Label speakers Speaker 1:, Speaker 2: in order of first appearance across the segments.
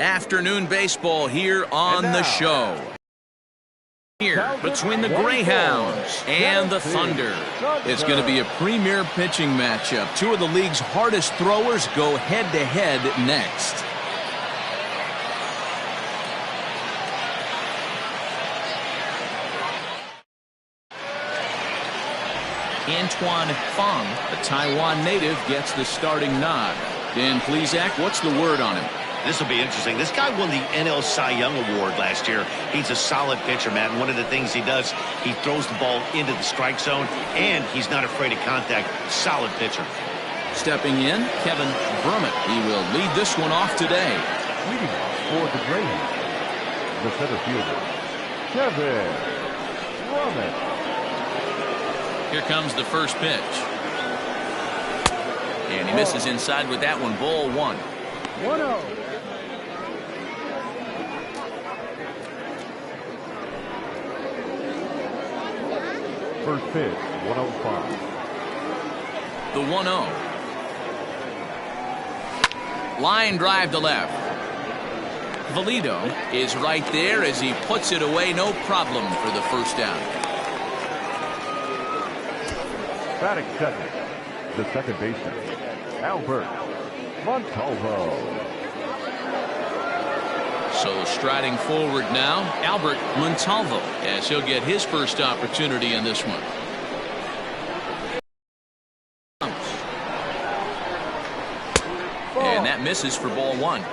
Speaker 1: Afternoon baseball here on the show. Here between the Greyhounds and the Thunder. It's going to be a premier pitching matchup. Two of the league's hardest throwers go head-to-head next. Antoine Fong, a Taiwan native, gets the starting nod. Dan Plesac, what's the word on him?
Speaker 2: This will be interesting. This guy won the NL Cy Young Award last year. He's a solid pitcher, Matt. And one of the things he does, he throws the ball into the strike zone, and he's not afraid of contact. Solid pitcher.
Speaker 1: Stepping in, Kevin Brummett. He will lead this one off today.
Speaker 3: Leading off for the Greyhounds, the center fielder, Kevin Brummett.
Speaker 1: Here comes the first pitch. And he misses inside with that one. Ball one.
Speaker 3: 1-0. First pitch, 105.
Speaker 1: The 1-0. Line drive to left. Valido is right there as he puts it away. No problem for the first down.
Speaker 3: Batting second, the second baseman, Albert Montalvo.
Speaker 1: So striding forward now, Albert Montalvo, as he'll get his first opportunity in this one. And that misses for ball one.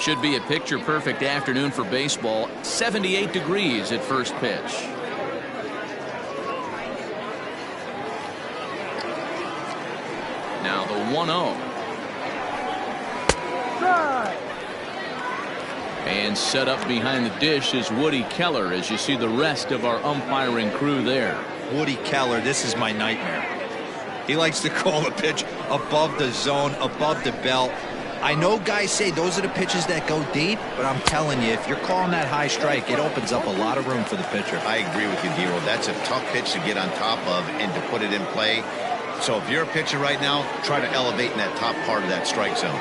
Speaker 1: Should be a picture-perfect afternoon for baseball. 78 degrees at first pitch. Now the 1-0. And set up behind the dish is Woody Keller, as you see the rest of our umpiring crew there.
Speaker 4: Woody Keller, this is my nightmare. He likes to call the pitch above the zone, above the belt. I know guys say those are the pitches that go deep, but I'm telling you, if you're calling that high strike, it opens up a lot of room for the pitcher.
Speaker 2: I agree with you, Dero. That's a tough pitch to get on top of and to put it in play. So if you're a pitcher right now, try to elevate in that top part of that strike zone.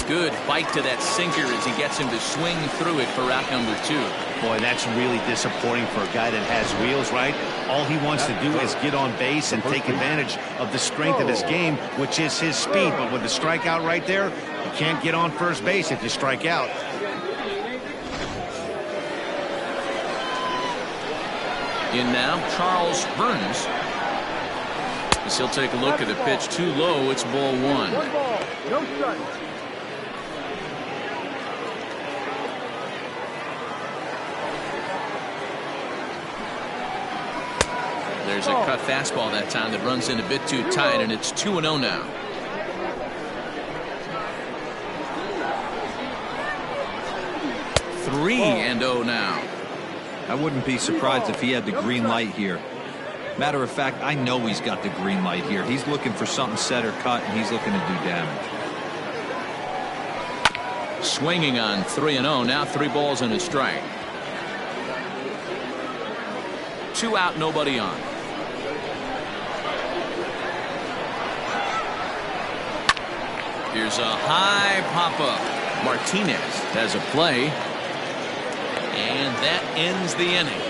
Speaker 1: Good bite to that sinker as he gets him to swing through it for out number two.
Speaker 2: Boy, that's really disappointing for a guy that has wheels, right? All he wants to do is get on base and take advantage of the strength of his game, which is his speed. But with the strikeout right there, you can't get on first base if you strike out.
Speaker 1: In now, Charles Burns. As he'll take a look at the pitch too low, it's ball one.
Speaker 3: 1 ball, no strikes.
Speaker 1: There's a cut fastball that time that runs in a bit too tight, and it's 2-0 now. Three and 0 now.
Speaker 4: I wouldn't be surprised if he had the green light here. Matter of fact, I know he's got the green light here. He's looking for something set or cut, and he's looking to do damage.
Speaker 1: Swinging on 3-0. Now 3 balls and a strike. 2 out, nobody on. Here's a high pop-up. Martinez has a play. And that ends the inning.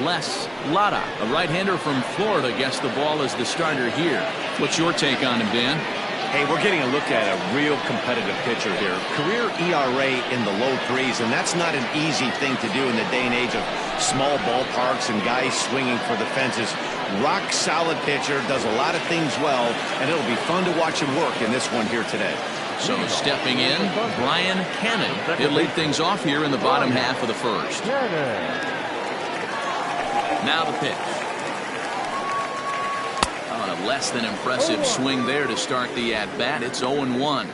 Speaker 1: Les Lara, a right-hander from Florida, gets the ball as the starter here. What's your take on him, Dan?
Speaker 2: Hey, we're getting a look at a real competitive pitcher here. Career ERA in the low 3s, and that's not an easy thing to do in the day and age of small ballparks and guys swinging for the fences. Rock solid pitcher, does a lot of things well, and it'll be fun to watch him work in this one here today.
Speaker 1: So stepping in, Brian Cannon. He'll lead things off here in the bottom half of the first. Now the pitch. On a less than impressive swing there to start the at-bat. It's 0-1.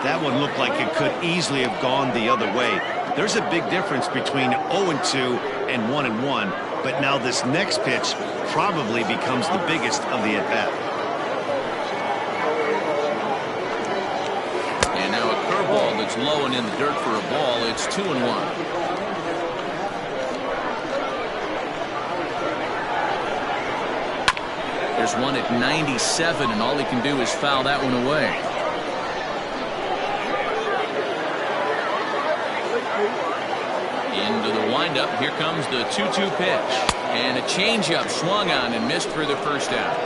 Speaker 2: That one looked like it could easily have gone the other way. There's a big difference between 0-2 and 1-1, but now this next pitch probably becomes the biggest of the at-bat.
Speaker 1: And now a curveball that's low and in the dirt for a ball. It's 2-1. There's one at 97, and all he can do is foul that one away. Into the windup. Here comes the 2-2 pitch. And a changeup swung on and missed for the first out.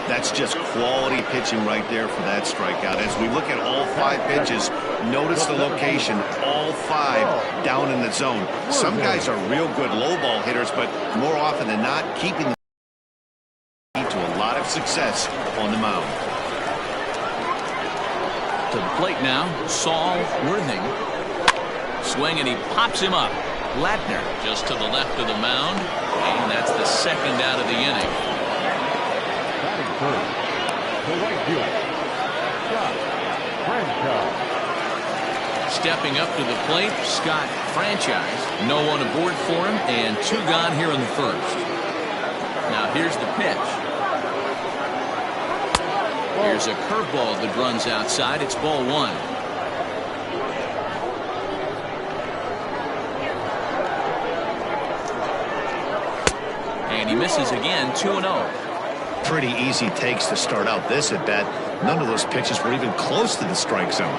Speaker 2: That's just quality pitching right there for that strikeout. As we look at all 5 pitches, notice the location, all 5 down in the zone. Some guys are real good low ball hitters, but more often than not, keeping the to a lot of success on the mound.
Speaker 1: To the plate now, Saul Worthing. Swing, and he pops him up. Latner just to the left of the mound, and that's the second out of the inning.
Speaker 3: Batting first, the right fielder, Scott Franchise.
Speaker 1: Stepping up to the plate, Scott Franchise. No one aboard for him, and 2 gone here in the first. Now here's the pitch. Here's a curveball that runs outside. It's ball 1. And he misses again, 2-0.
Speaker 2: Pretty easy takes to start out this at bat. None of those pitches were even close to the strike zone.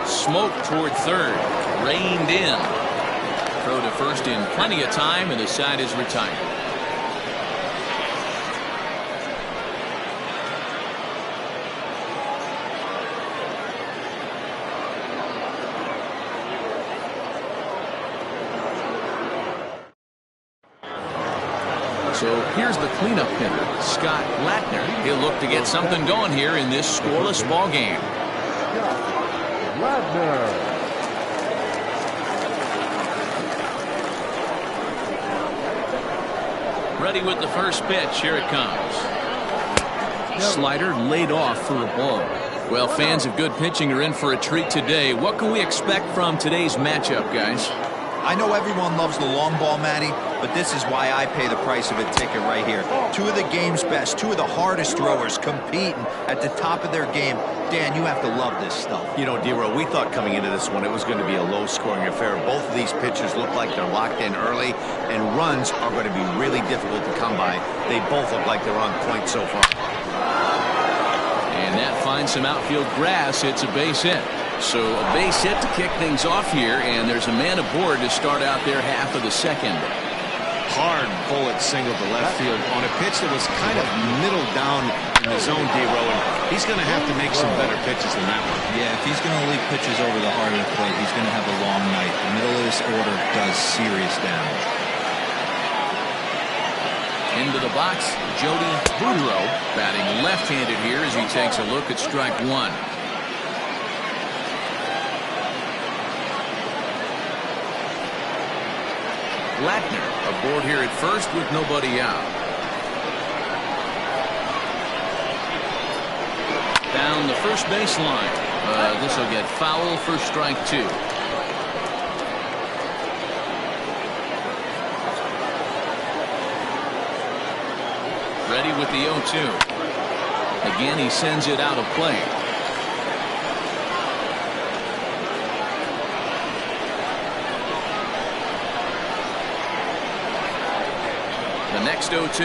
Speaker 1: Smoke toward third. Reined in. Throw to first in plenty of time, and the side is retired. So here's the cleanup hitter, Scott Latner. He'll look to get something going here in this scoreless ball game.
Speaker 3: Latner.
Speaker 1: Ready with the first pitch. Here it comes. Slider laid off for a ball. Well, fans of good pitching are in for a treat today. What can we expect from today's matchup, guys?
Speaker 4: I know everyone loves the long ball, Matty, but this is why I pay the price of a ticket right here. 2 of the game's best, 2 of the hardest throwers competing at the top of their game. Dan, you have to love this stuff.
Speaker 2: You know, D-Row, we thought coming into this one it was going to be a low-scoring affair. Both of these pitchers look like they're locked in early, and runs are going to be really difficult to come by. They both look like they're on point so far.
Speaker 1: And that finds some outfield grass. It's a base hit. So a base hit to kick things off here, and there's a man aboard to start out their half of the second.
Speaker 2: Hard bullet single to left field on a pitch that was kind of middle down in the zone, D-Row, and he's going to have to make some better pitches than that one.
Speaker 4: Yeah, if he's going to leave pitches over the heart of the plate, he's going to have a long night. The middle of this order does serious damage.
Speaker 1: Into the box, Jody Boudreau, batting left-handed here as he takes a look at strike 1. Latner aboard here at first with nobody out. Down the first baseline. This will get foul for strike 2. Ready with the 0-2. Again, he sends it out of play. The next 0-2.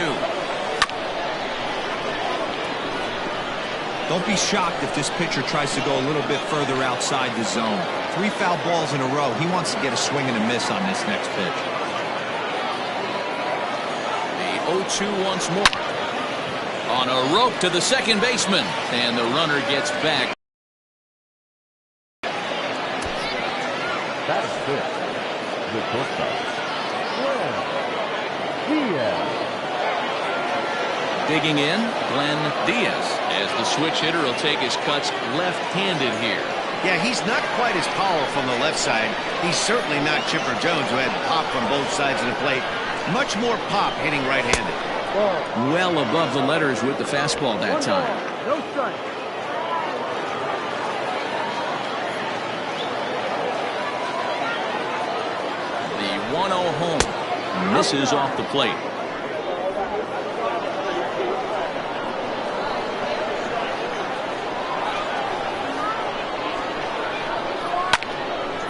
Speaker 4: Don't be shocked if this pitcher tries to go a little bit further outside the zone. 3 foul balls in a row. He wants to get a swing and a miss on this next pitch.
Speaker 1: The 0-2 once more. On a rope to the second baseman. And the runner gets back.
Speaker 3: That is good. The shortstop.
Speaker 1: Digging in, Glenn Diaz, as the switch hitter will take his cuts left-handed here.
Speaker 2: Yeah, he's not quite as powerful on the left side. He's certainly not Chipper Jones, who had pop from both sides of the plate. Much more pop hitting right-handed.
Speaker 1: Well above the letters with the fastball that time.
Speaker 3: No strike.
Speaker 1: The 1-0 home misses off the plate.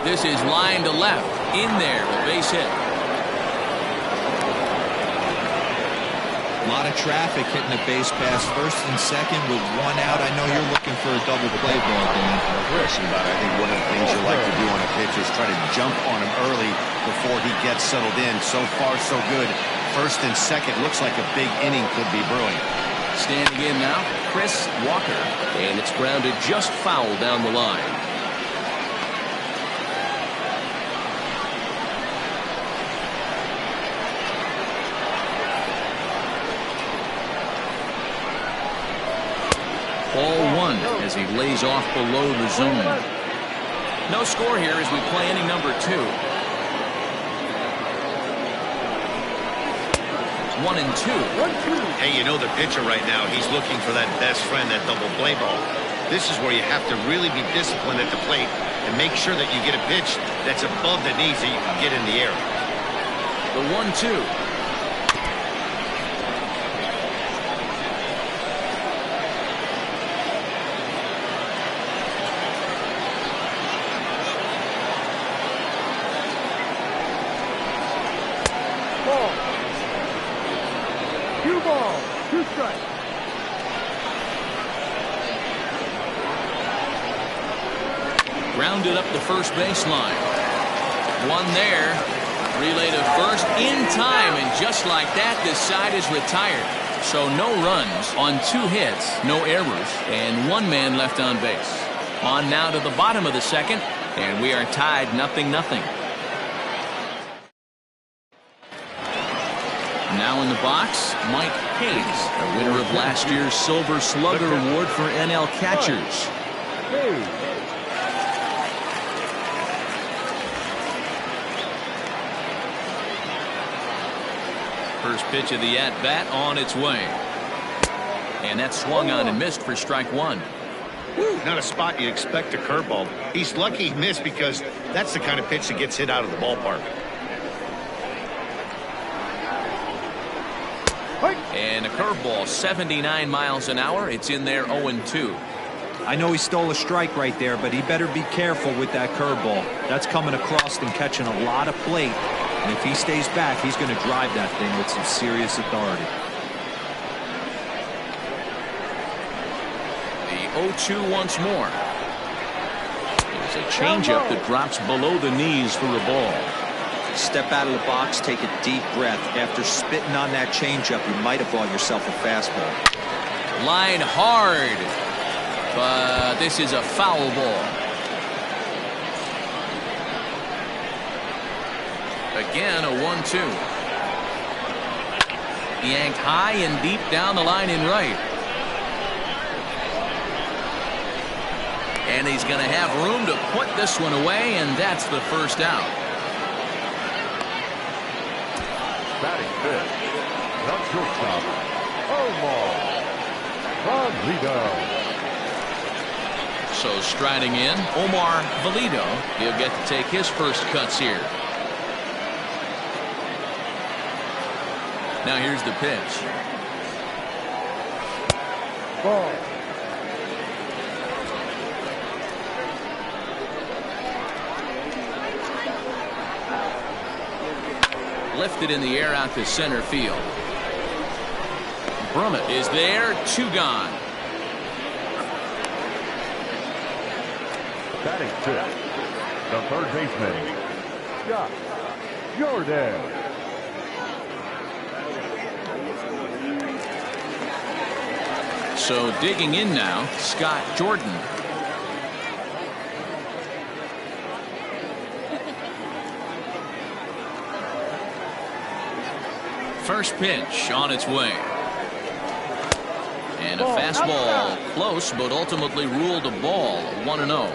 Speaker 1: This is line to left. In there, a base hit.
Speaker 4: A lot of traffic hitting the base pass first and second with one out. I know you're looking for a double play ball, Dan.
Speaker 2: No question about it. I think one of the things you like to do on a pitch is try to jump on him early before he gets settled in. So far, so good. First and second looks like a big inning could be brewing.
Speaker 1: Standing in now, Chris Walker. And it's grounded just foul down the line. Ball one as he lays off below the zone. No score here as we play inning number 2. 1-2.
Speaker 2: Hey, you know the pitcher right now, he's looking for that best friend, that double play ball. This is where you have to really be disciplined at the plate and make sure that you get a pitch that's above the knees that you can get in the air.
Speaker 1: The 1-2. Grounded up the first baseline. One there. Relay to first in time, and just like that, this side is retired. So no runs on 2 hits, no errors, and 1 man left on base. On now to the bottom of the second, and we are tied 0-0. Now in the box, Mike Hayes, a winner of last year's Silver Slugger Award for NL catchers. First pitch of the at-bat on its way. And that swung on and missed for strike 1.
Speaker 2: Not a spot you expect a curveball. He's lucky he missed because that's the kind of pitch that gets hit out of the ballpark.
Speaker 1: And a curveball, 79 miles an hour. It's in there 0-2.
Speaker 4: I know he stole a strike right there, but he better be careful with that curveball. That's coming across and catching a lot of plate. And if he stays back, he's going to drive that thing with some serious authority.
Speaker 1: The 0-2 once more. There's a changeup that drops below the knees for a ball.
Speaker 4: Step out of the box, take a deep breath. After spitting on that changeup, you might have bought yourself a fastball.
Speaker 1: Line hard. But this is a foul ball. Again, a 1-2. Yanked high and deep down the line in right. And he's going to have room to put this one away, and that's the first out.
Speaker 3: Batting fifth, the shortstop, Omar Valido.
Speaker 1: So striding in, Omar Valido. He'll get to take his first cuts here. Now here's the pitch.
Speaker 3: Ball.
Speaker 1: Lifted in the air out to center field. Brummett is there, 2 gone.
Speaker 3: Batting fifth, the third baseman, Scott Jordan.
Speaker 1: So digging in now, Scott Jordan. First pitch on its way. And a fastball close, but ultimately ruled a ball, 1-0.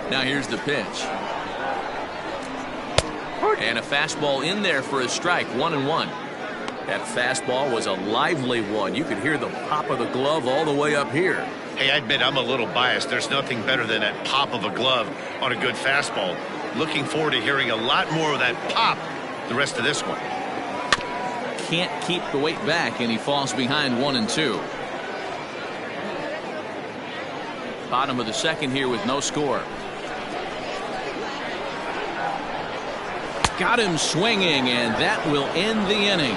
Speaker 1: Now here's the pitch. And a fastball in there for a strike. 1-1. That fastball was a lively one. You could hear the pop of the glove all the way up here.
Speaker 2: Hey, I admit I'm a little biased. There's nothing better than that pop of a glove on a good fastball. Looking forward to hearing a lot more of that pop the rest of this one.
Speaker 1: Can't keep the weight back, and he falls behind 1-2. Bottom of the second here with no score. Got him swinging, and that will end the inning.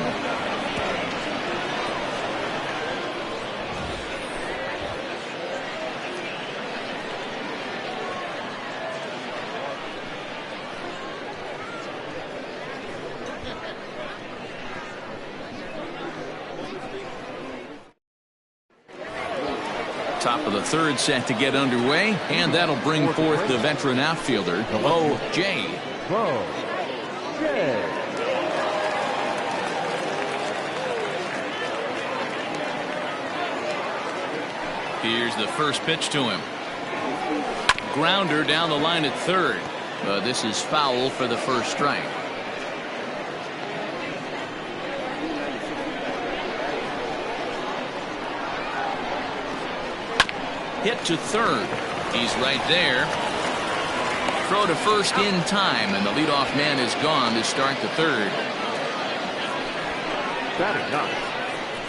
Speaker 1: Top of the third set to get underway, and that'll bring forth the veteran outfielder, O.J. Here's the first pitch to him. Grounder down the line at third. This is foul for the first strike. Hit to third. He's right there. Throw to first in time, and the leadoff man is gone to start the third.
Speaker 3: Batting ninth,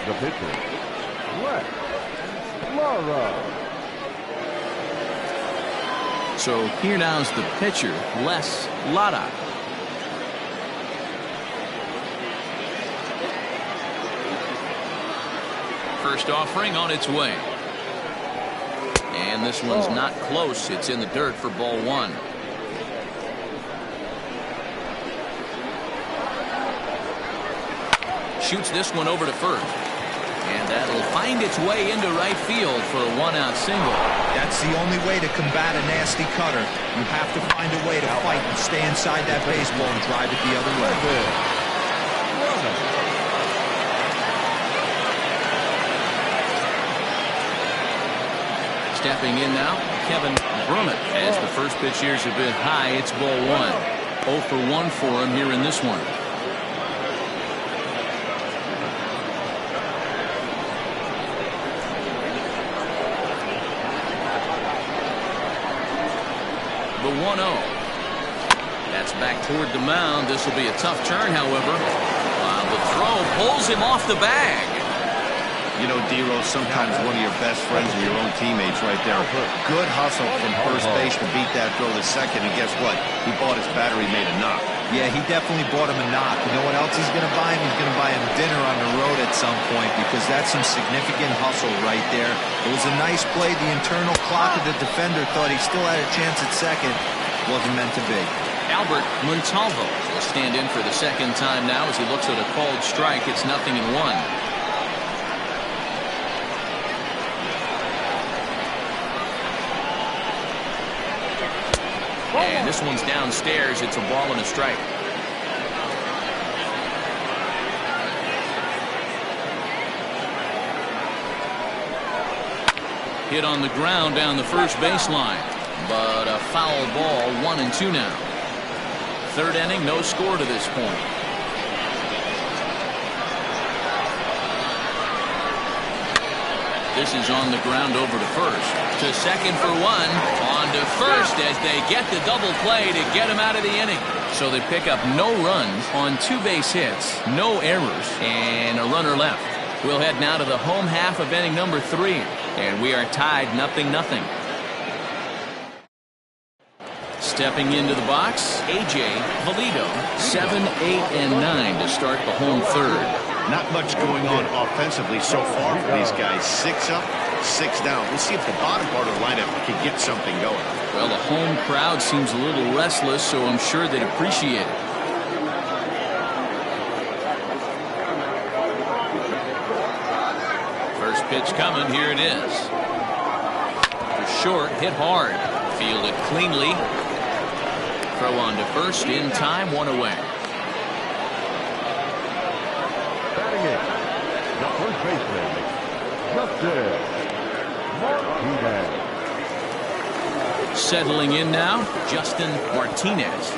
Speaker 3: the pitcher, Les Lara.
Speaker 1: So here now's the pitcher, Les Lara. First offering on its way. And this one's not close. It's in the dirt for ball one. Shoots this one over to first. And that'll find its way into right field for a one-out single.
Speaker 4: That's the only way to combat a nasty cutter. You have to find a way to fight and stay inside that baseball and drive it the other way.
Speaker 1: Stepping in now, Kevin Brummett. As the first pitch here's a bit high, it's ball one. 0 for 1 for him here in this one. The 1-0. That's back toward the mound. This will be a tough turn, however. The throw pulls him off the bag.
Speaker 2: You know, D-Rose, sometimes one of your best friends are your own teammates right there. Good hustle from first base to beat that throw to second, and guess what? He bought his battery made a knock.
Speaker 4: Yeah, he definitely bought him a knock. You know what else he's going to buy him? He's going to buy him dinner on the road at some point, because that's some significant hustle right there. It was a nice play. The internal clock of the defender thought he still had a chance at second. Wasn't meant to be.
Speaker 1: Albert Montalvo will stand in for the second time now as he looks at a called strike. It's 0-1. And this one's downstairs. It's a ball and a strike. Hit on the ground down the first baseline. But a foul ball. 1-2 now. Third inning, no score to this point. This is on the ground over to first. To second for one. On to first as they get the double play to get him out of the inning. So they pick up no runs on 2 base hits, no errors, and a runner left. We'll head now to the home half of inning number 3. And we are tied 0-0. Stepping into the box, A.J. Valido, 7, 8, and 9 to start the home third.
Speaker 2: Not much going on offensively so far for these guys. 6 up, 6 down. We'll see if the bottom part of the lineup can get something going.
Speaker 1: Well, the home crowd seems a little restless, so I'm sure they'd appreciate it. First pitch coming. Here it is. For short, hit hard. Fielded cleanly. Throw on to first in time, 1 away.
Speaker 3: Batting in, the first baseman, Justin Martinez.
Speaker 1: Settling in now, Justin Martinez.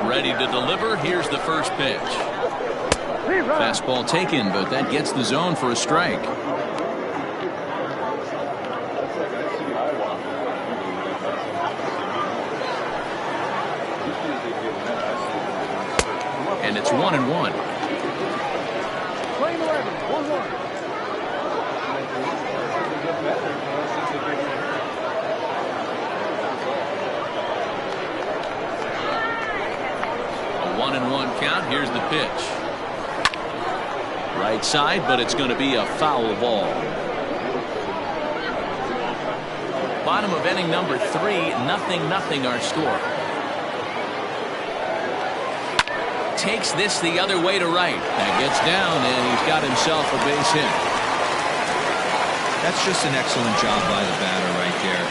Speaker 1: Ready to deliver. Here's the first pitch. Fastball taken, but that gets the zone for a strike. And it's 1-1.
Speaker 3: Playing 11, 1-1.
Speaker 1: A 1-1 count. Here's the pitch. Right side, but it's going to be a foul ball. Bottom of inning number 3, 0-0 our score. Takes this the other way to right. That gets down, and he's got himself a base hit.
Speaker 4: That's just an excellent job by the batter right there.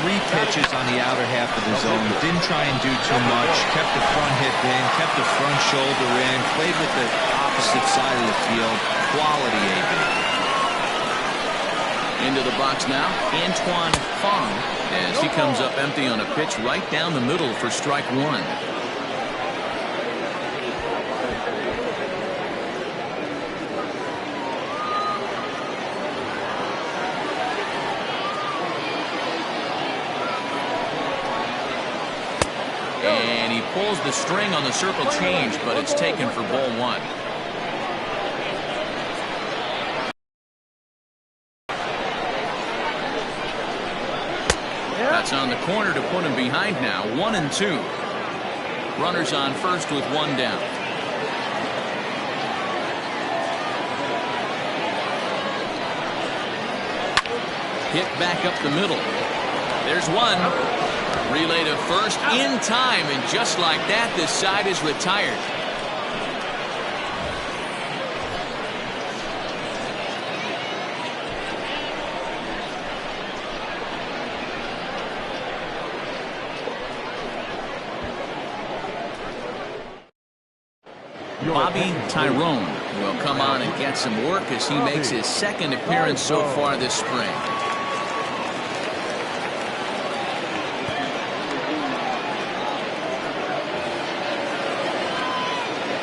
Speaker 4: 3 pitches on the outer half of the zone. Didn't try and do too much. Kept the front hip in. Kept the front shoulder in. Played with the opposite side of the field. Quality AB.
Speaker 1: Into the box now, Antoine Fong, as he comes up empty on a pitch right down the middle for strike 1. And he pulls the string on the circle change, but it's taken for ball 1. That's on the corner to put him behind now. 1-2. Runners on first with 1 down. Hit back up the middle. There's one. Relay to first in time, and just like that, this side is retired. Bobby Tyrone will come on and get some work as he makes his 2nd appearance so far this spring.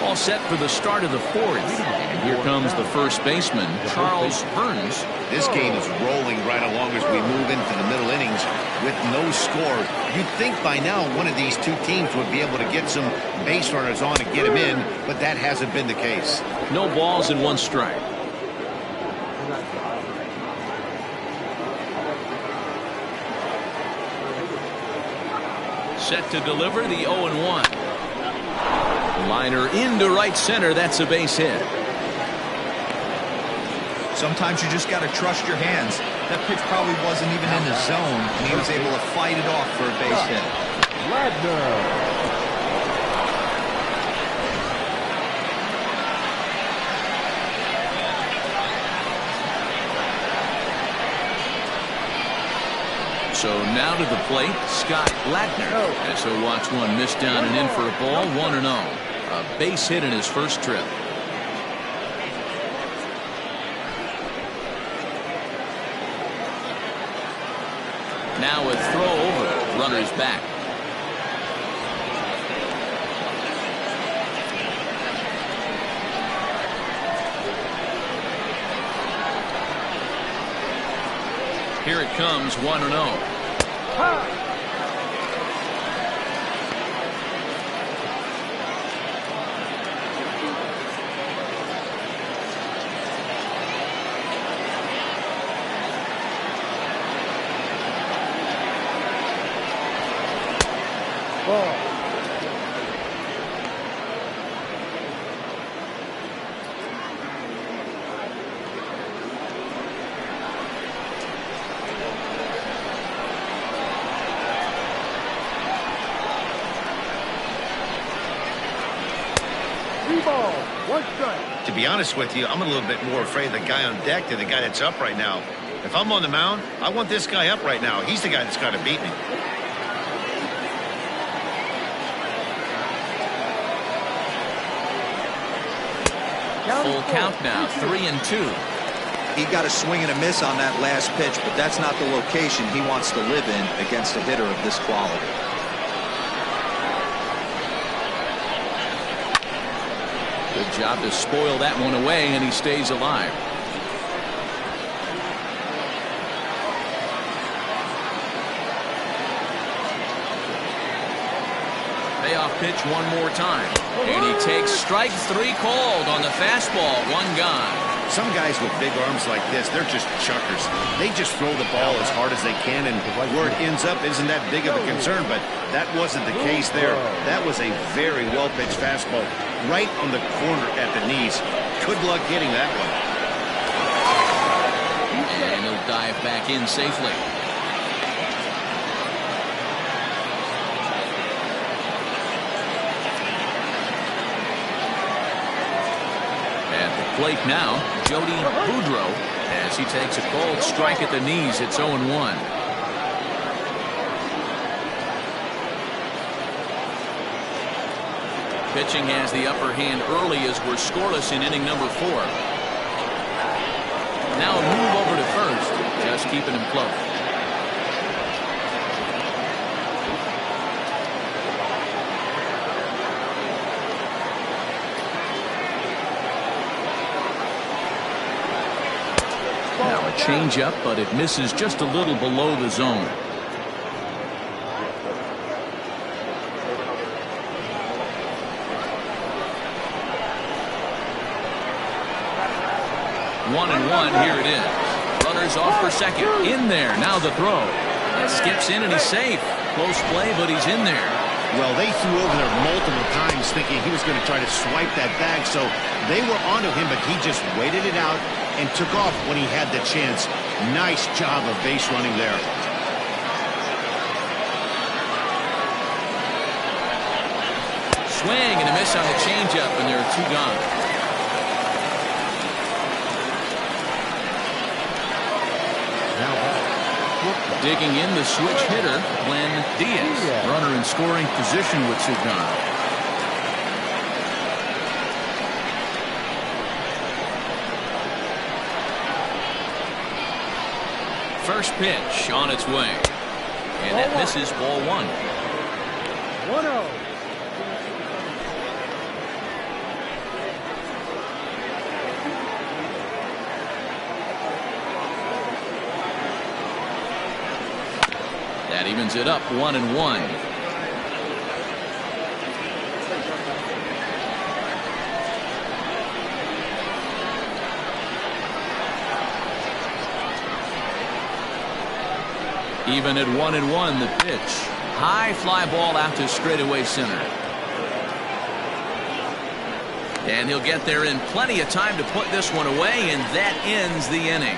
Speaker 1: All set for the start of the 4th. And here comes the first baseman, Charles Burns.
Speaker 2: This game is rolling right along as we move into the middle innings with no score. You'd think by now one of these 2 teams would be able to get some base runners on and get them in, but that hasn't been the case.
Speaker 1: No balls and 1 strike. Set to deliver the 0-1. Liner into right center. That's a base hit.
Speaker 4: Sometimes you just got to trust your hands. That pitch probably wasn't even in the zone, and he was able to fight it off for a base hit.
Speaker 1: So now to the plate, Scott Ladner. As he'll watch one miss down and in for a ball. 1-0. A base hit in his first trip. Now a throw over. Runners back. Here it comes. 1-0.
Speaker 2: To be honest with you, I'm a little bit more afraid of the guy on deck than the guy that's up right now. If I'm on the mound, I want this guy up right now. He's the guy that's got to beat me.
Speaker 1: Full count now, 3-2.
Speaker 4: He got a swing and a miss on that last pitch, but that's not the location he wants to live in against a hitter of this quality.
Speaker 1: Good job to spoil that one away, and he stays alive. Payoff pitch one more time. And he takes strike 3 called on the fastball. 1 gone.
Speaker 2: Some guys with big arms like this, they're just chuckers. They just throw the ball as hard as they can, and where it ends up isn't that big of a concern, but that wasn't the case there. That was a very well-pitched fastball right on the corner at the knees. Good luck getting that one.
Speaker 1: And he'll dive back in safely. At the plate now, Jody Boudreau, as he takes a cold strike at the knees. It's 0-1. Pitching has the upper hand early as we're scoreless in inning number 4. Now a move over to first, just keeping him close. Now a changeup, but it misses just a little below the zone. One and one, here it is. Runners off for second. In there, now the throw. It skips in and he's safe. Close play, but he's in there.
Speaker 2: Well, they threw over there multiple times thinking he was going to try to swipe that bag, so they were onto him, but he just waited it out and took off when he had the chance. Nice job of base running there.
Speaker 1: Swing and a miss on the changeup, and there are 2 gone. Digging in the switch hitter, Glenn Diaz. Runner in scoring position with 2 gone. First pitch on its way. And that misses, ball 1.
Speaker 3: 1-0.
Speaker 1: That evens it up, 1-1. Even at 1-1, the pitch. High fly ball out to straightaway center. And he'll get there in plenty of time to put this one away, and that ends the inning.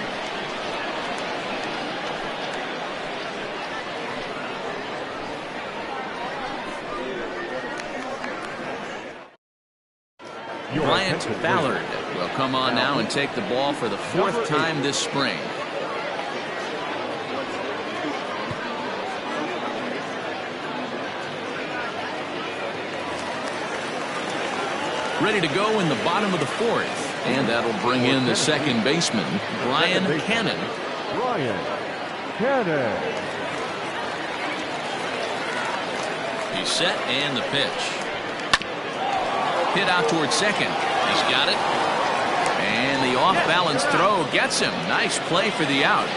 Speaker 1: Bryant Ballard will come on now and take the ball for the 4th time this spring. Ready to go in the bottom of the 4th, and that'll bring in the second baseman, Brian Cannon. He's set, and the pitch. Hit out towards second. He's got it. And the off-balance throw gets him. Nice play for the out.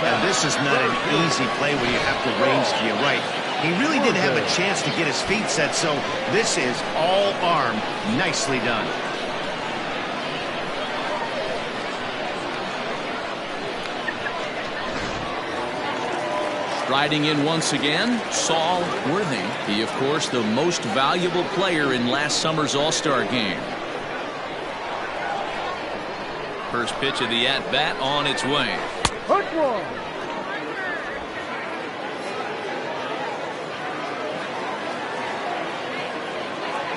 Speaker 2: Now this is not an easy play when you have to range to your right. He really didn't have a chance to get his feet set, so this is all arm. Nicely done.
Speaker 1: Riding in once again, Saul Worthy. He, of course, the most valuable player in last summer's All-Star game. First pitch of the at-bat on its way.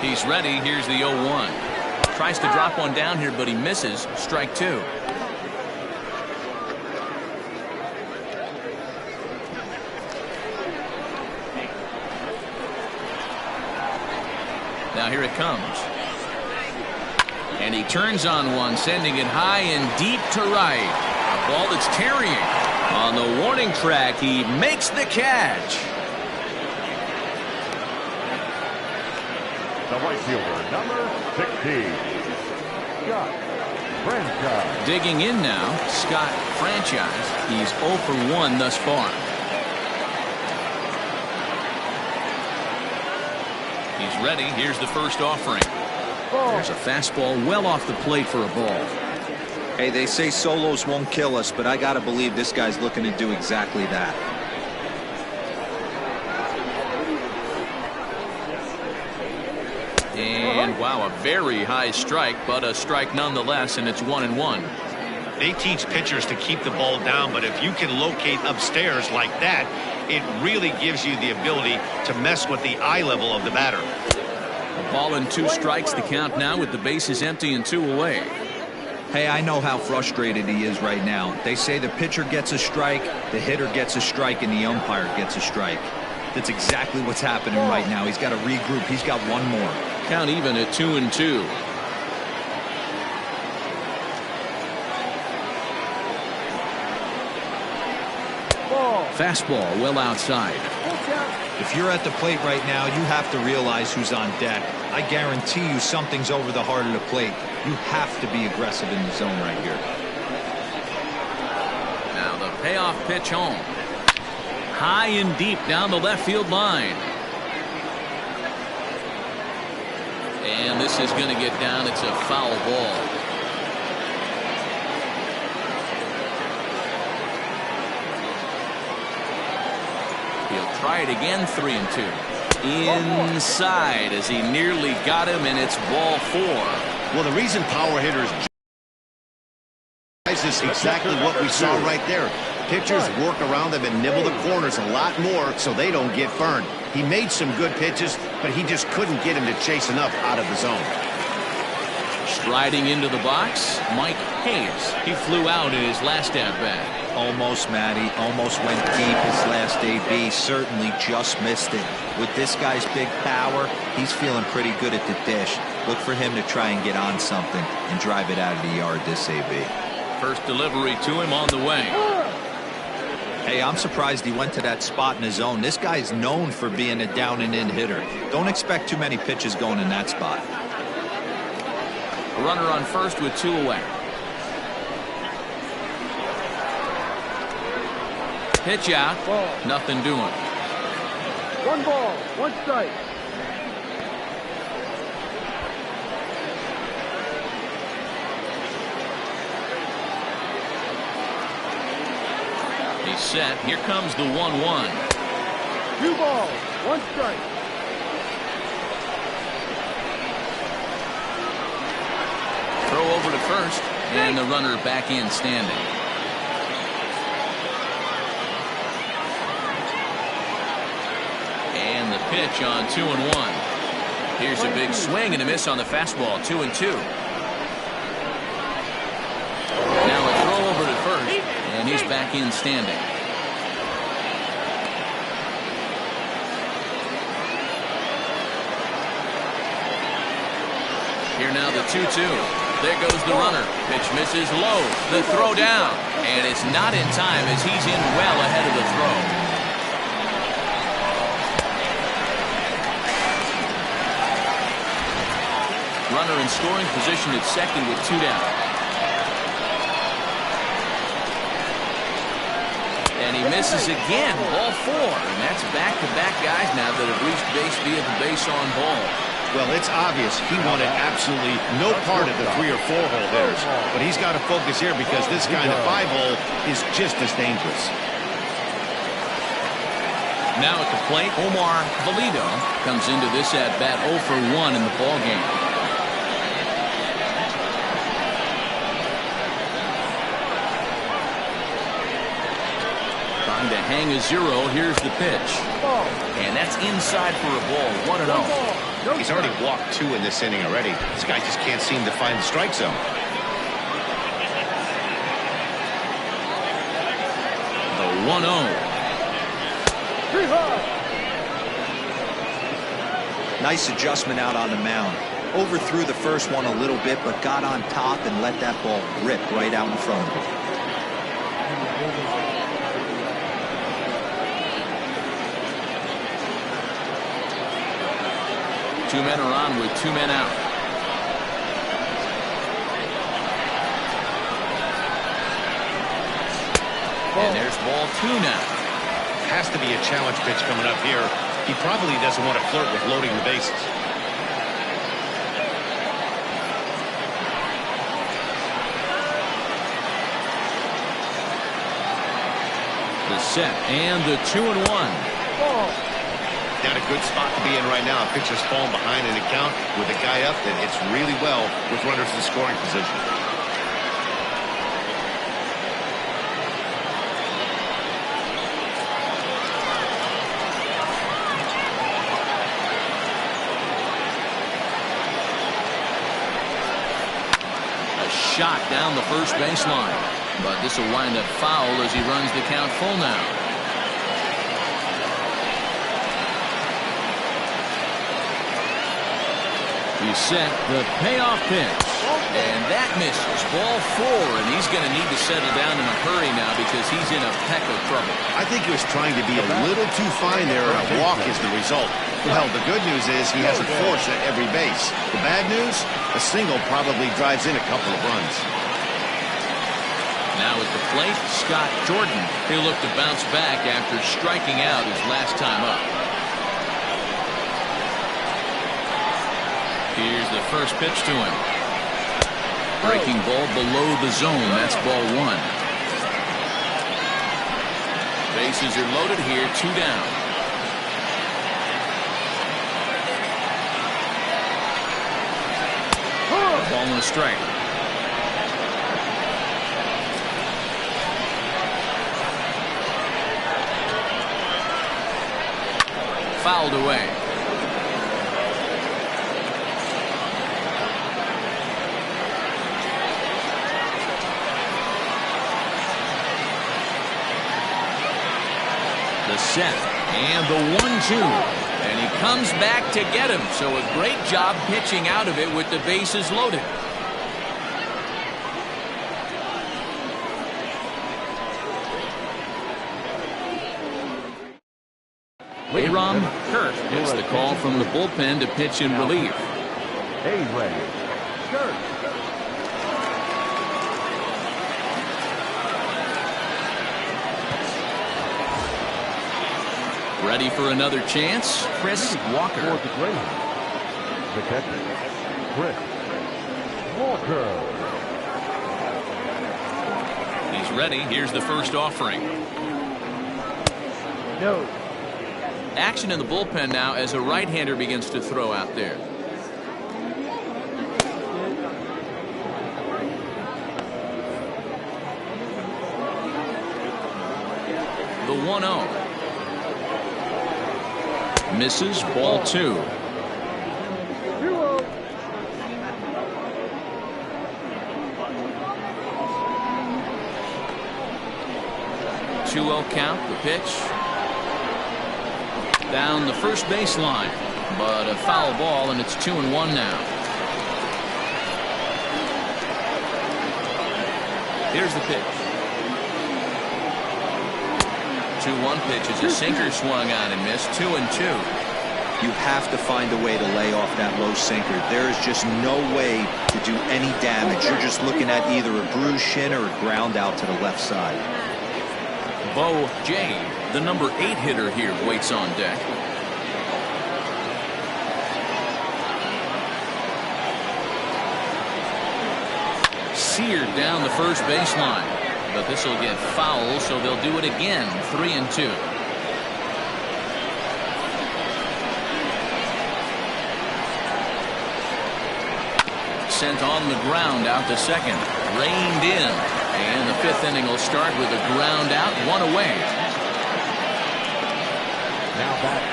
Speaker 1: He's ready. Here's the 0-1. Tries to drop one down here, but he misses. Strike 2. Now here it comes. And he turns on one, sending it high and deep to right. A ball that's carrying. On the warning track, he makes the catch.
Speaker 3: The right fielder, number 16, Scott Franchise.
Speaker 1: Digging in now, Scott Franchise. He's 0 for 1 thus far. He's ready. Here's the first offering. There's a fastball well off the plate for a ball.
Speaker 4: Hey, they say solos won't kill us, but I got to believe this guy's looking to do exactly that.
Speaker 1: And wow, a very high strike, but a strike nonetheless, and it's 1-1.
Speaker 2: They teach pitchers to keep the ball down, but if you can locate upstairs like that, it really gives you the ability to mess with the eye level of the batter.
Speaker 1: A ball and 2 strikes, the count now with the bases empty and 2 away.
Speaker 4: Hey, I know how frustrated he is right now. They say the pitcher gets a strike, the hitter gets a strike, and the umpire gets a strike. That's exactly what's happening right now. He's got to regroup. He's got one more.
Speaker 1: Count even at 2-2. Fastball well outside.
Speaker 4: If you're at the plate right now, you have to realize who's on deck. I guarantee you something's over the heart of the plate. You have to be aggressive in the zone right here.
Speaker 1: Now the payoff pitch home. High and deep down the left field line. And this is going to get down. It's a foul ball. He'll try it again, 3-2. Inside as he nearly got him, and it's ball 4.
Speaker 2: Well, the reason power hitters is exactly what we saw right there. Pitchers work around them and nibble the corners a lot more so they don't get burned. He made some good pitches, but he just couldn't get him to chase enough out of the zone.
Speaker 1: Striding into the box, Mike Hayes. He flew out in his last at-bat.
Speaker 4: Almost, Matty. Almost went deep his last AB. Certainly just missed it. With this guy's big power, he's feeling pretty good at the dish. Look for him to try and get on something and drive it out of the yard this AB.
Speaker 1: First delivery to him on the way.
Speaker 4: Hey, I'm surprised he went to that spot in his zone. This guy's known for being a down and in hitter. Don't expect too many pitches going in that spot.
Speaker 1: A runner on first with 2 away. Pitch out. Nothing doing.
Speaker 3: 1 ball, 1 strike.
Speaker 1: He's set. Here comes the 1-1.
Speaker 3: 2 balls, 1 strike.
Speaker 1: Throw over to first, and the runner back in standing. And the pitch on 2-1. Here's a big swing and a miss on the fastball. 2-2. Now a throw over to first, and he's back in standing. Here now the 2-2. There goes the runner. Pitch misses low. The throw down. And it's not in time as he's in well ahead of the throw. Runner in scoring position at second with 2 down. And he misses again. Ball 4. And that's back-to-back guys now that have reached base via the base on ball.
Speaker 2: Well, it's obvious he wanted absolutely no part of the 3 or 4 hole hitters. But he's got to focus here because this kind of 5 hole is just as dangerous.
Speaker 1: Now at the plate, Omar Valido comes into this at-bat 0 for 1 in the ballgame. Trying to hang a 0. Here's the pitch. And that's inside for a ball. 1-0.
Speaker 2: He's already walked 2 in this inning already. This guy just can't seem to find the strike zone.
Speaker 1: The 1-0.
Speaker 4: Nice adjustment out on the mound. Overthrew the first one a little bit, but got on top and let that ball rip right out in front of him.
Speaker 1: Two men are on with 2 men out. And there's ball 2 now.
Speaker 2: Has to be a challenge pitch coming up here. He probably doesn't want to flirt with loading the bases.
Speaker 1: The set and the 2-1.
Speaker 2: Not a good spot to be in right now. A pitcher's falling behind in the count with a guy up that hits really well with runners in scoring position.
Speaker 1: A shot down the first baseline. But this will wind up foul as he runs the count full now. He's set the payoff pitch. And that misses. Ball 4, and he's going to need to settle down in a hurry now because he's in a peck of trouble.
Speaker 2: I think he was trying to be a little too fine there, and a walk is the result. Well, the good news is he has a force at every base. The bad news, a single probably drives in a couple of runs.
Speaker 1: Now at the plate, Scott Jordan. He'll look to bounce back after striking out his last time up. Here's the first pitch to him. Breaking ball below the zone. That's ball 1. Bases are loaded here. 2 down. Ball and a strike. Fouled away. The set and the 1-2, and he comes back to get him. So a great job pitching out of it with the bases loaded. Aaron Kirk gets the call from the bullpen to pitch in relief.
Speaker 3: A-Ray Kirk.
Speaker 1: Ready for another chance, Chris Walker.
Speaker 3: For the Greyhounds, the catcher, Chris Walker.
Speaker 1: He's ready. Here's the first offering.
Speaker 3: No.
Speaker 1: Action in the bullpen now as a right-hander begins to throw out there. The 1-0. Misses, ball 2. 2-0 count, the pitch. Down the first baseline, but a foul ball, and it's 2-1 now. Here's the pitch. 2-1 pitch is a sinker swung on and missed. 2-2.
Speaker 4: You have to find a way to lay off that low sinker. There is just no way to do any damage. You're just looking at either a bruised shin or a ground out to the left side.
Speaker 1: Bo Jay, the number 8 hitter here, waits on deck. Seared down the first baseline, but this will get foul, so they'll do it again. 3-2. Sent on the ground out to second. Reined in. And the 5th inning will start with a ground out, 1 away.
Speaker 3: Now back,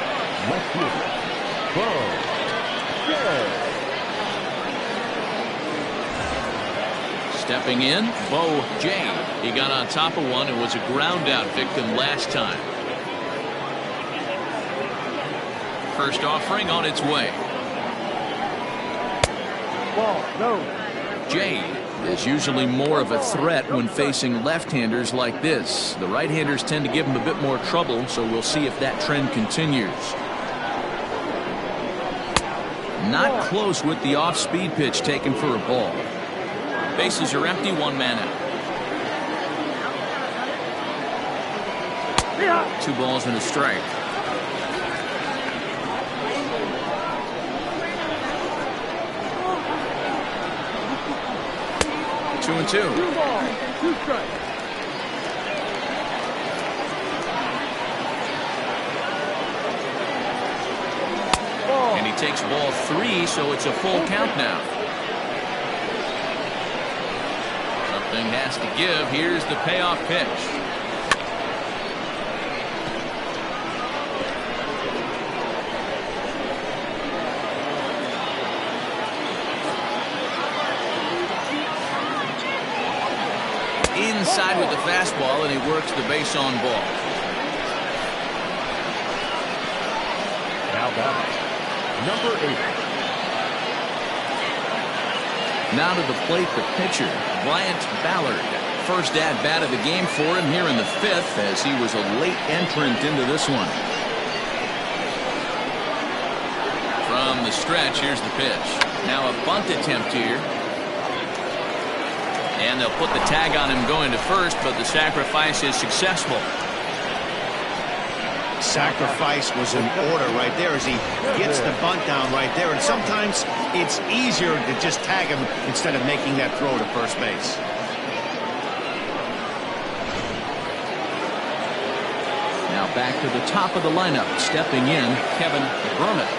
Speaker 3: left fielder, Bo Jay.
Speaker 1: Stepping in, Bo Jay. He got on top of one and was a ground out victim last time. First offering on its way.
Speaker 3: Ball, no.
Speaker 1: Jay is usually more of a threat when facing left-handers like this. The right-handers tend to give him a bit more trouble, so we'll see if that trend continues. Not close with the off-speed pitch taken for a ball. Bases are empty, one man out. 2 balls and a strike. 2-2.
Speaker 3: 2 balls, 2 strikes.
Speaker 1: And he takes ball 3, so it's a full count now. Something has to give. Here's the payoff pitch. Inside with the fastball, and he works the base on ball.
Speaker 3: Now batting, number 8.
Speaker 1: Now to the plate, the pitcher, Bryant Ballard. First at bat of the game for him here in the 5th, as he was a late entrant into this one. From the stretch, here's the pitch. Now a bunt attempt here. And they'll put the tag on him going to first, but the sacrifice is successful.
Speaker 2: Sacrifice was in order right there as he gets the bunt down right there. And sometimes it's easier to just tag him instead of making that throw to first base.
Speaker 1: Now back to the top of the lineup. Stepping in, Kevin Brummett.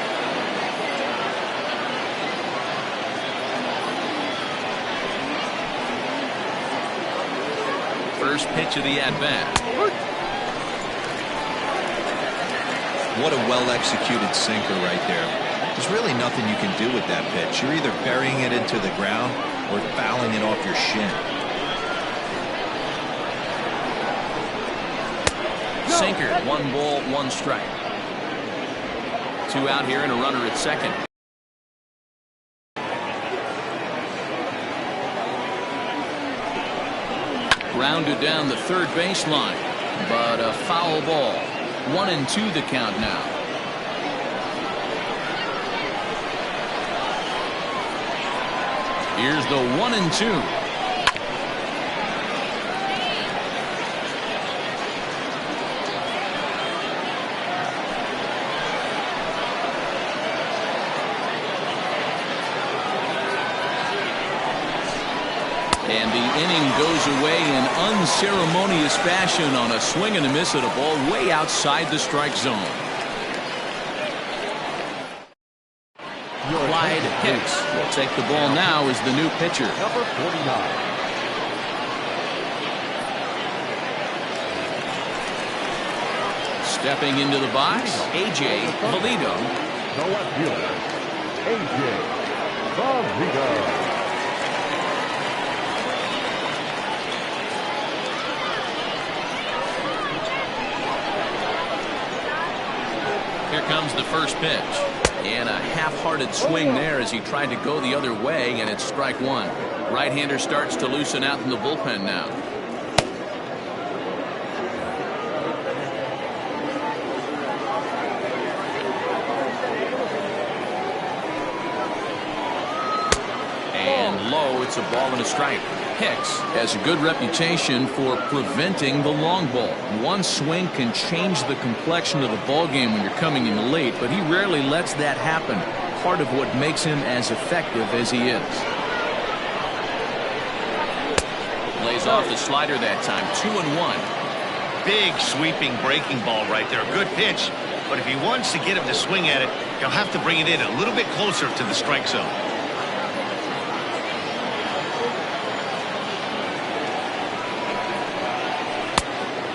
Speaker 1: First pitch of the at-bat.
Speaker 4: What a well-executed sinker right there. There's really nothing you can do with that pitch. You're either burying it into the ground or fouling it off your shin.
Speaker 1: Sinker, 1 ball, 1 strike. 2 out here and a runner at second. Grounded down the third baseline, but a foul ball. 1-2 the count now. Here's the 1-2. And the inning goes away in unceremonious fashion on a swing and a miss at a ball way outside the strike zone. Clyde Hicks will take the ball now as the new pitcher.
Speaker 3: Number 49.
Speaker 1: Stepping into the box, A.J. Valito.
Speaker 3: The left fielder, A.J. Valito.
Speaker 1: Here comes the first pitch. And a half-hearted swing there as he tried to go the other way, and it's strike 1. Right-hander starts to loosen out in the bullpen now. And low, it's a ball and a strike. Hicks has a good reputation for preventing the long ball. One swing can change the complexion of the ball game when you're coming in late, but he rarely lets that happen. Part of what makes him as effective as he is. Lays off the slider that time. 2-1.
Speaker 2: Big sweeping breaking ball right there. Good pitch, but if he wants to get him to swing at it, he'll have to bring it in a little bit closer to the strike zone.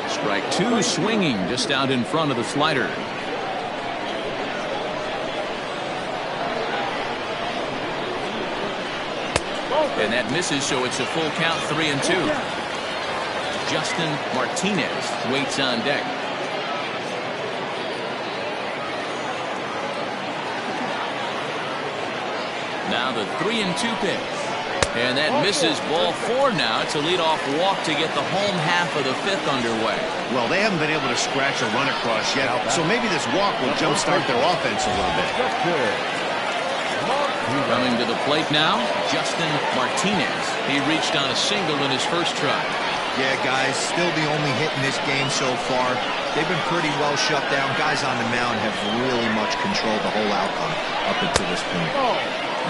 Speaker 1: Strike 2, swinging just out in front of the slider. And that misses, so it's a full count, 3-2. Justin Martinez waits on deck. Now the 3-2 pitch. And that misses ball 4 now. It's a leadoff walk to get the home half of the 5th underway.
Speaker 2: Well, they haven't been able to scratch a run across yet, so maybe this walk will jumpstart their offense a little bit.
Speaker 1: Coming to the plate now, Justin Martinez. He reached on a single in his first try.
Speaker 4: Yeah, guys, still the only hit in this game so far. They've been pretty well shut down. Guys on the mound have really much controlled the whole outcome up until this point.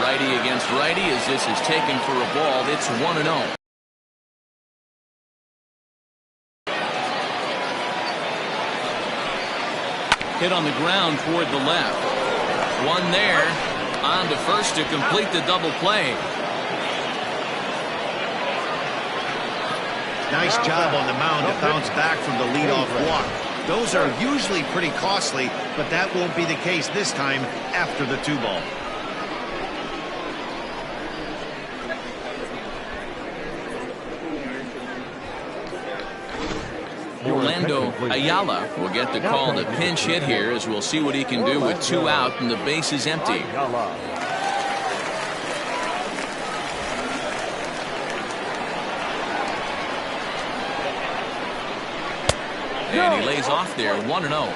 Speaker 1: Righty against righty as this is taken for a ball. It's 1-0. Hit on the ground toward the left. One there. On to first to complete the double play.
Speaker 2: Nice job on the mound to bounce back from the leadoff walk. Those are usually pretty costly, but that won't be the case this time after the 2-ball.
Speaker 1: Orlando Ayala will get the call to pinch hit here, as we'll see what he can do with 2 out and the base is empty. And he lays off there, 1-0.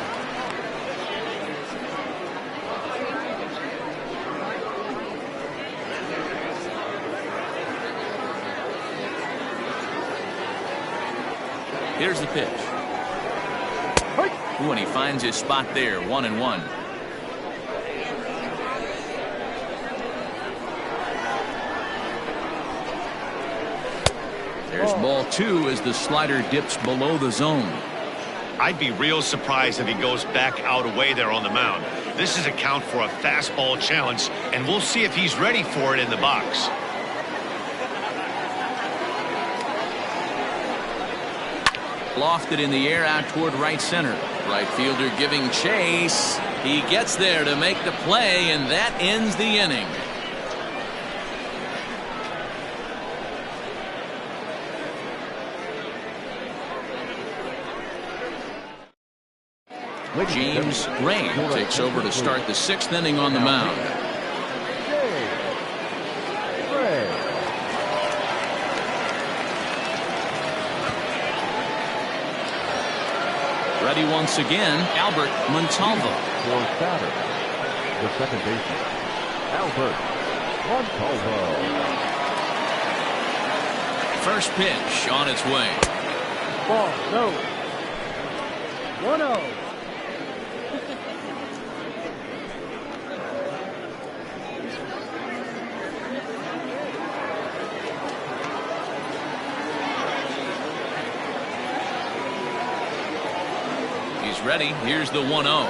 Speaker 1: Here's the pitch. Ooh, and he finds his spot there, 1-1. There's ball 2 as the slider dips below the zone.
Speaker 2: I'd be real surprised if he goes back out away there on the mound. This is a count for a fastball challenge, and we'll see if he's ready for it in the box.
Speaker 1: Lofted in the air out toward right center. Right fielder giving chase. He gets there to make the play, and that ends the inning. James Gray takes over to start the 6th inning on the mound. Ready once again, Albert Montalvo.
Speaker 3: For batter, the second baseman, Albert Montalvo.
Speaker 1: First pitch on its way.
Speaker 5: Ball, no. 1-0.
Speaker 1: He's ready. Here's the 1-0.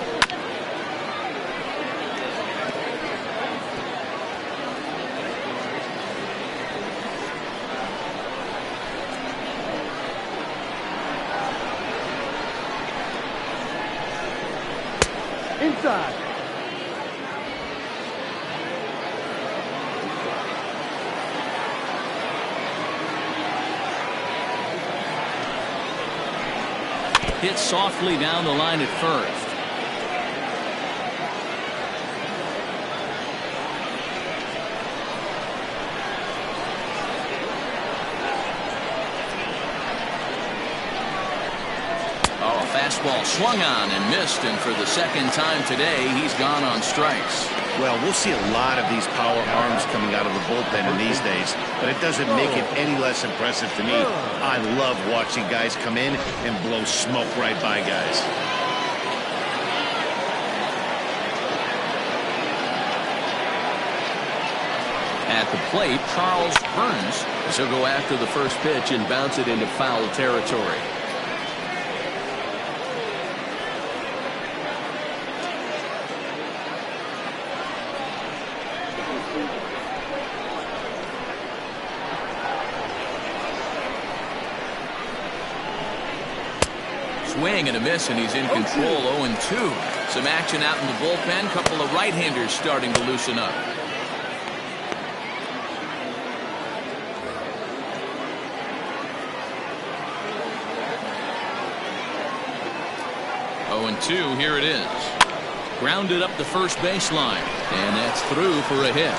Speaker 5: Inside.
Speaker 1: Hit softly down the line at first. Oh, fastball swung on and missed, and for the second time today, he's gone on strikes.
Speaker 2: Well, we'll see a lot of these power arms coming out of the bullpen in these days, but it doesn't make it any less impressive to me. I love watching guys come in and blow smoke right by guys.
Speaker 1: At the plate, Charles Burns. He'll go after the first pitch and bounce it into foul territory. Swing and a miss, and he's in control. 0-2. Some action out in the bullpen. Couple of right-handers starting to loosen up. And 2, here it is. Grounded up the first baseline, and that's through for a hit.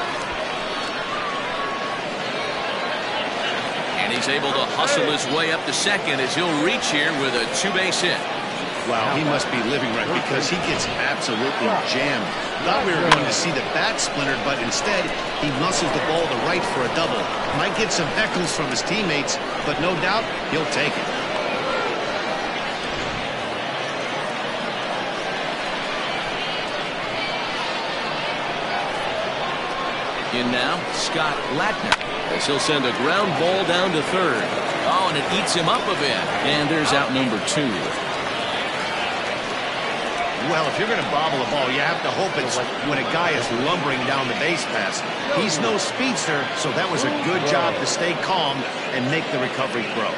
Speaker 1: And he's able to hustle his way up to second as he'll reach here with a two-base hit.
Speaker 2: Wow, he must be living right because he gets absolutely jammed. Thought we were going to see the bat splintered, but instead he muscles the ball to right for a double. Might get some heckles from his teammates, but no doubt he'll take it.
Speaker 1: In now, Scott Latner, as he'll send a ground ball down to third. Oh, and it eats him up a bit. And there's out number 2.
Speaker 2: Well, if you're going to bobble a ball, you have to hope it's when a guy is lumbering down the base pass. He's no speedster, so that was a good job to stay calm and make the recovery throw.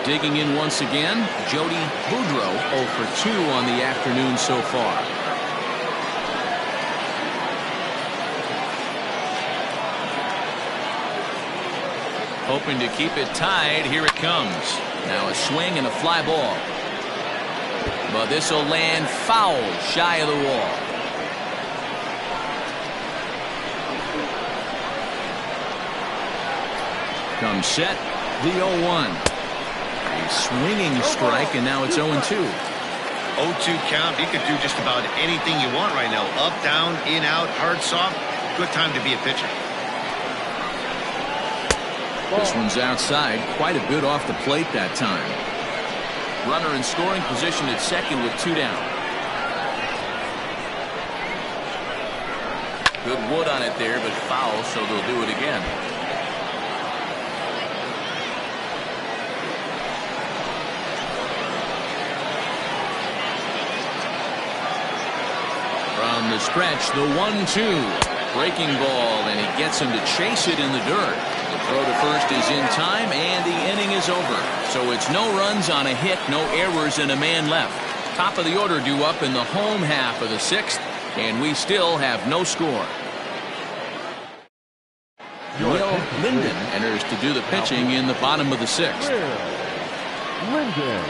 Speaker 1: Digging in once again, Jody Boudreau, 0 for 2 on the afternoon so far. Hoping to keep it tied. Here it comes. Now a swing and a fly ball. But this will land foul shy of the wall. Comes set. The 0-1. A swinging strike, and now it's 0-2.
Speaker 2: 0-2 count. You could do just about anything you want right now. Up, down, in, out, hard, soft. Good time to be a pitcher.
Speaker 1: This one's outside, quite a bit off the plate that time. Runner in scoring position at second with 2 down. Good wood on it there, but foul, so they'll do it again. From the stretch, the 1-2. Breaking ball, and he gets him to chase it in the dirt. The throw to first is in time, and the inning is over. So it's no runs on a hit, no errors, and a man left. Top of the order due up in the home half of the 6th, and we still have no score. Will Linden enters to do the pitching in the bottom of the 6th.
Speaker 3: Linden.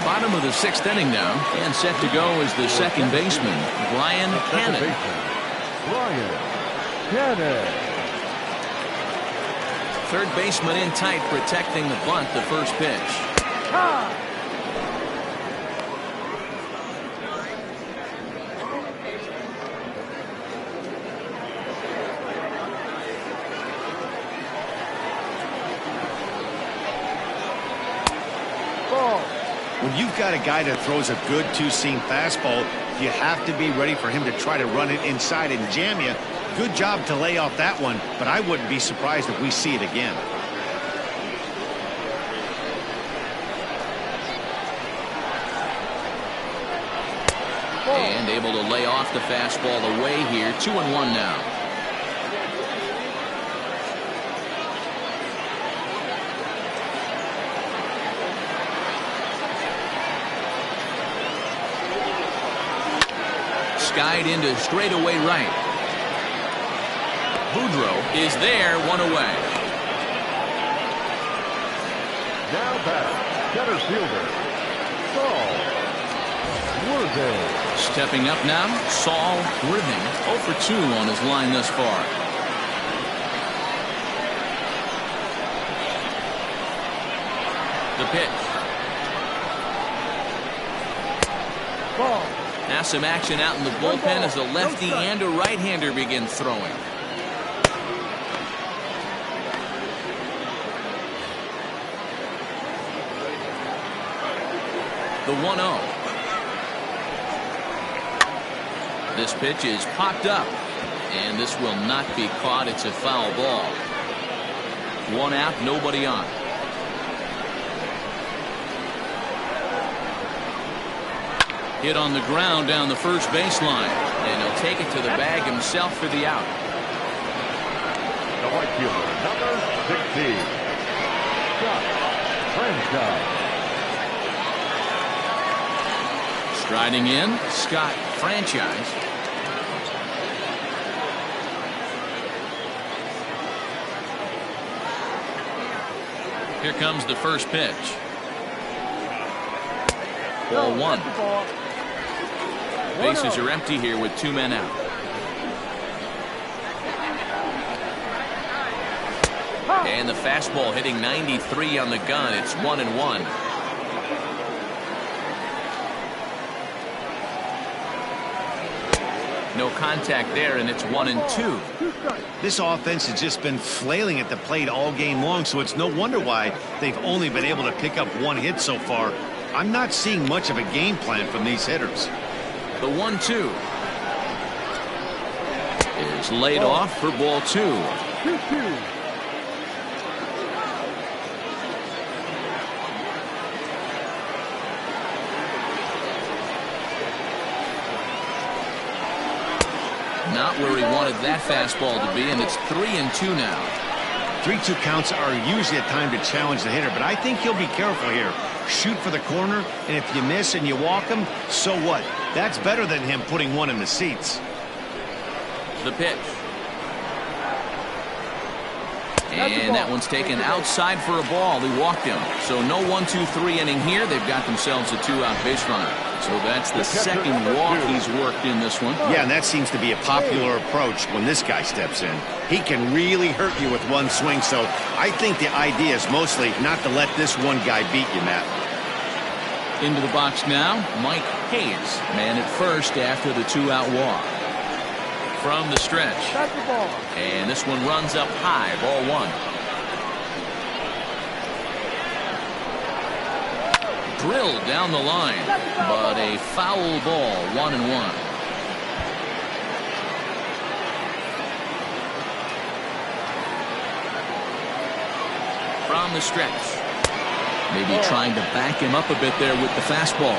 Speaker 1: Bottom of the 6th inning now, and set to go is the second baseman, Brian Cannon.
Speaker 3: Brian Cannon.
Speaker 1: Third baseman in tight, protecting the bunt, the first pitch.
Speaker 2: When you've got a guy that throws a good two-seam fastball, you have to be ready for him to try to run it inside and jam you. Good job to lay off that one, but I wouldn't be surprised if we see it again.
Speaker 1: And able to lay off the fastball away here. 2-1 now. Skied into straightaway right. Boudreau is there, 1 away.
Speaker 3: Now back, center fielder, Saul Worthing.
Speaker 1: Stepping up now, Saul Worthing, 0 for 2 on his line thus far. The pitch.
Speaker 5: Ball.
Speaker 1: Now some action out in the bullpen as a lefty and a right-hander begin throwing. The 1-0. This pitch is popped up, and this will not be caught. It's a foul ball. 1 out, nobody on. Hit on the ground down the first baseline, and he'll take it to the bag himself for the out.
Speaker 3: The right fielder, number 16, Scott Franchise.
Speaker 1: Striding in, Scott Franchise. Here comes the first pitch. Ball one. Bases are empty here with 2 men out. And the fastball hitting 93 on the gun. It's 1-1. No contact there, and it's 1-2.
Speaker 2: This offense has just been flailing at the plate all game long, so it's no wonder why they've only been able to pick up 1 hit so far. I'm not seeing much of a game plan from these hitters.
Speaker 1: The 1-2 is laid off for ball 2.
Speaker 3: 2-2.
Speaker 1: Not where he wanted that fastball to be, and it's 3-2 now.
Speaker 2: 3-2 counts are usually a time to challenge the hitter, but I think he'll be careful here. Shoot for the corner, and if you miss and you walk him, so what? That's better than him putting 1 in the seats.
Speaker 1: The pitch. And that one's taken outside for a ball. He walked him. So no 1-2-3 inning here. They've got themselves a 2-out base runner. So that's the second walk he's worked in this one.
Speaker 2: Yeah, and that seems to be a popular approach when this guy steps in. He can really hurt you with 1 swing, so I think the idea is mostly not to let this one guy beat you, Matt.
Speaker 1: Into the box now, Mike Hayes, man at first after the 2-out walk. From the stretch. And this one runs up high, ball 1. Drilled down the line, but a foul ball, 1-1. From the stretch. Maybe trying to back him up a bit there with the fastball.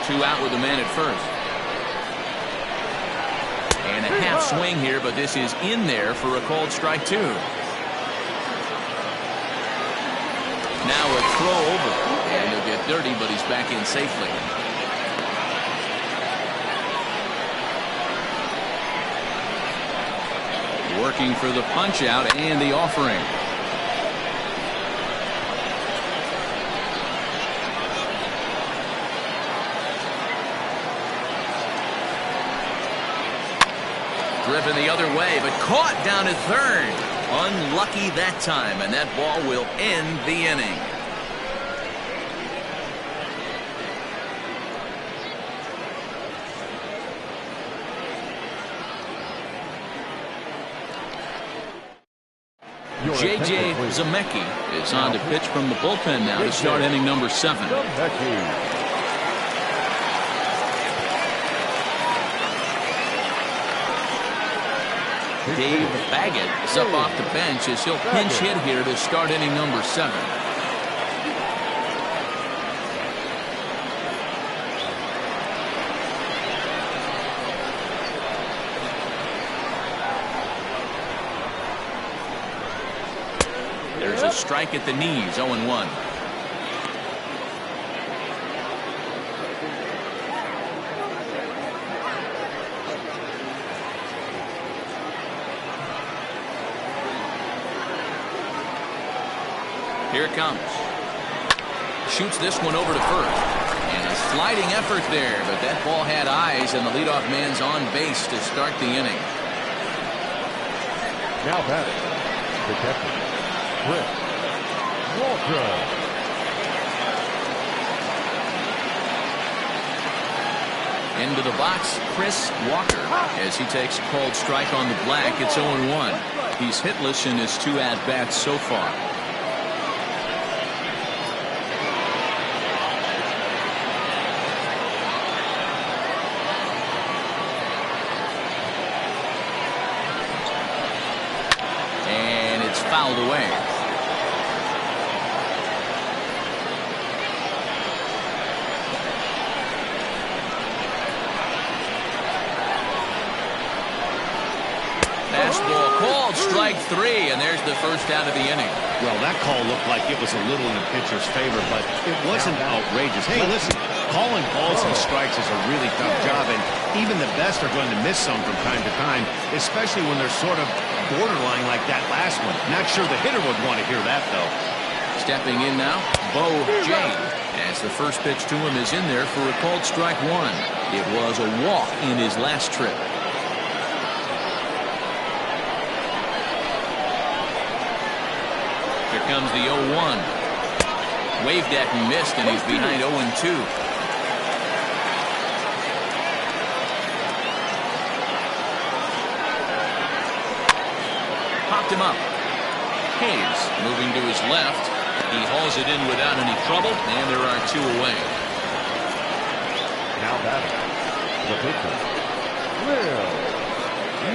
Speaker 1: 2 out with a man at first. And a half swing here, but this is in there for a called strike 2. Now a throw over, and he'll get dirty, but he's back in safely. Working for the punch out and the offering. Driven the other way, but caught down at third. Unlucky that time, and that ball will end the inning. J.J. Zemecki is on to pitch from the bullpen now to start inning number 7. Dave Baggett is up off the bench as he'll pinch hit here to start inning number 7. There's a strike at the knees, 0-1. Here it comes. Shoots this one over to first. And a sliding effort there, but that ball had eyes, and the leadoff man's on base to start the inning.
Speaker 3: Now batting, the catcher, Chris Walker.
Speaker 1: Into the box, Chris Walker, as he takes a called strike on the black. It's 0-1. He's hitless in his 2 at-bats so far. Fouled away. Fastball called, strike 3, and there's the first out of the inning.
Speaker 2: Well, that call looked like it was a little in the pitcher's favor, but it wasn't outrageous. Hey, listen, calling balls and strikes is a really tough job, and even the best are going to miss some from time to time, especially when they're sort of borderline like that last one. Not sure the hitter would want to hear that, though.
Speaker 1: Stepping in now, Bo James. As the first pitch to him is in there for a called strike one. It was a walk in his last trip. Here comes the 0-1. Waved at and missed, and he's behind 0-2. Popped him up. Hayes moving to his left. He hauls it in without any trouble, and there are two away.
Speaker 3: Now batting, the pitcher, Will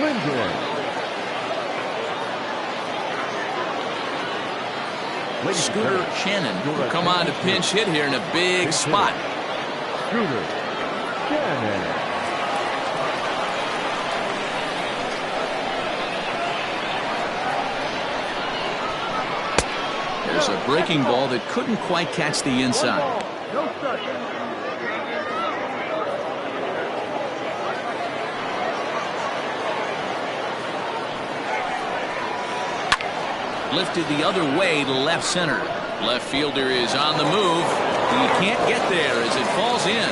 Speaker 3: Linden.
Speaker 1: Scooter Shannon will come on to pinch hit here in a big spot.
Speaker 3: Scooter Shannon.
Speaker 1: There's a breaking ball that couldn't quite catch the inside.
Speaker 3: No strike.
Speaker 1: Lifted the other way to left center. Left fielder is on the move. He can't get there as it falls in.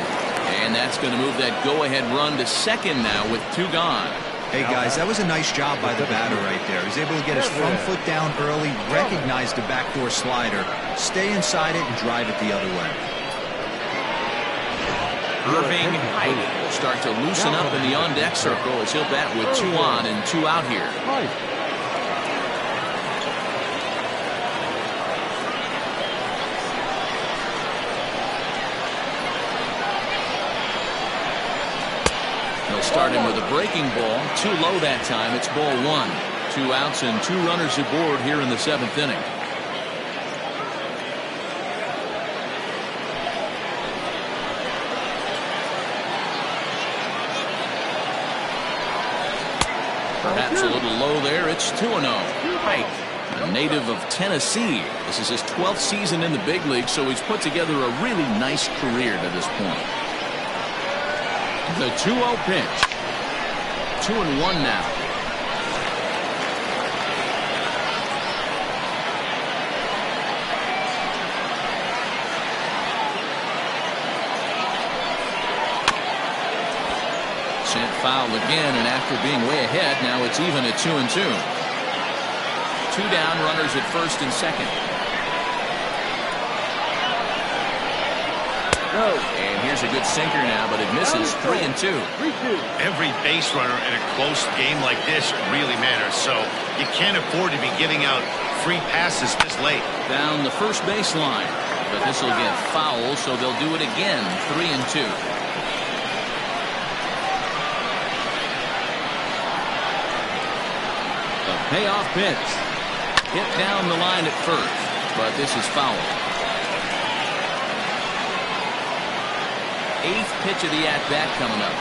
Speaker 1: And that's going to move that go-ahead run to second now with two gone.
Speaker 4: Hey, guys, that was a nice job by the batter right there. He was able to get his front foot down early, recognize the backdoor slider, stay inside it, and drive it the other way.
Speaker 1: Irving Height will start to loosen up in the on-deck circle as he'll bat with two on and two out here. He'll start him with a breaking ball. Too low that time. It's ball one. 2 outs and 2 runners aboard here in the 7th inning. Perhaps a little low there. It's 2-0. Pike, a native of Tennessee. This is his 12th season in the big league, so he's put together a really nice career to this point. The 2-0 pitch. 2-1 now. Sent foul again, and after being way ahead, now it's even at 2-2. 2 down, runners at first and second. And here's a good sinker now, but it misses. 3-2.
Speaker 2: Every base runner in a close game like this really matters, so you can't afford to be giving out free passes this late.
Speaker 1: Down the first baseline, but this will get foul, so they'll do it again. 3-2. A payoff pitch. Hit down the line at first, but this is foul. 8th pitch of the at-bat coming up.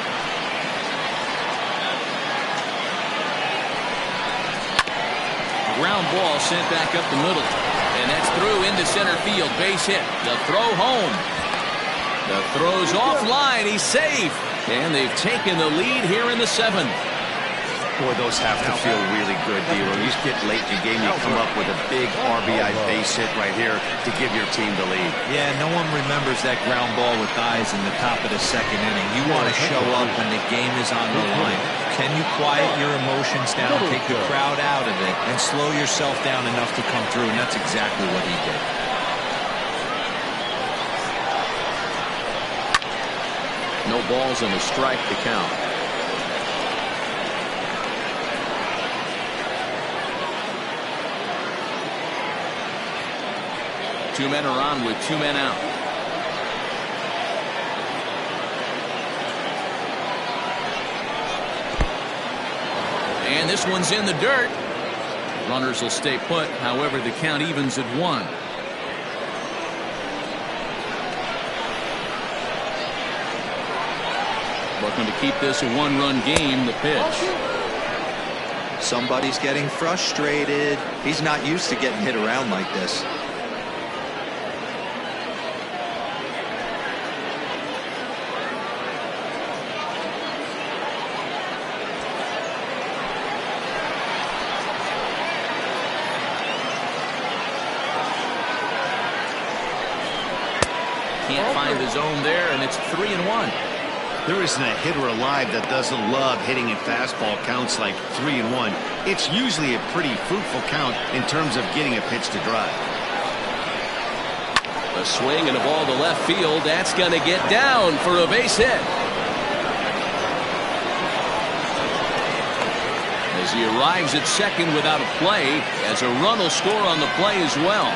Speaker 1: Ground ball sent back up the middle. And that's through into center field. Base hit. The throw home. The throw's offline. He's safe. And they've taken the lead here in the 7th.
Speaker 2: Boy, those have to feel really good, D-Lo. You get late in the game, you come up with a big RBI base hit right here to give your team the lead.
Speaker 4: Yeah, no one remembers that ground ball with guys in the top of the 2nd inning. You want to show up when the game is on the line. Can you quiet your emotions down, take the crowd out of it, and slow yourself down enough to come through? And that's exactly what he did.
Speaker 1: No balls and a strike to count. Two men are on with 2 men out. And this one's in the dirt. Runners will stay put. However, the count evens at 1. Looking to keep this a 1-run game. The pitch.
Speaker 4: Somebody's getting frustrated. He's not used to getting hit around like this.
Speaker 1: Can't find the zone there, and it's 3-1.
Speaker 2: There isn't a hitter alive that doesn't love hitting a fastball counts like 3-1. It's usually a pretty fruitful count in terms of getting a pitch to drive.
Speaker 1: A swing and a ball to left field. That's going to get down for a base hit. As he arrives at second without a play, as a run will score on the play as well.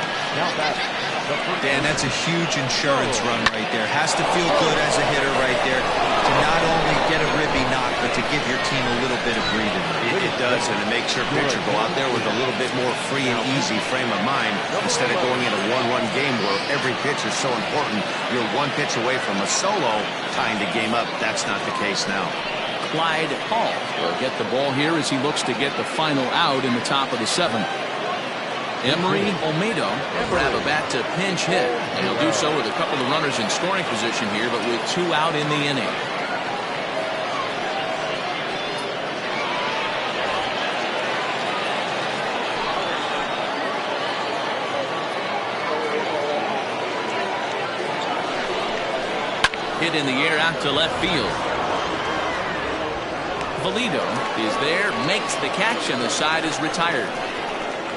Speaker 4: Dan, that's a huge insurance run right there. Has to feel good as a hitter right there to not only get a ribby knock, but to give your team a little bit of breathing room.
Speaker 2: It does, and it makes your pitcher go out there with a little bit more free and easy frame of mind instead of going in a one-run game where every pitch is so important. You're one pitch away from a solo tying the game up. That's not the case now.
Speaker 1: Clyde Hall will get the ball here as he looks to get the final out in the top of the seventh. Emery Olmedo will grab a bat to pinch hit, and he'll do so with a couple of runners in scoring position here, but with 2 out in the inning. Hit in the air out to left field. Valido is there, makes the catch, and the side is retired.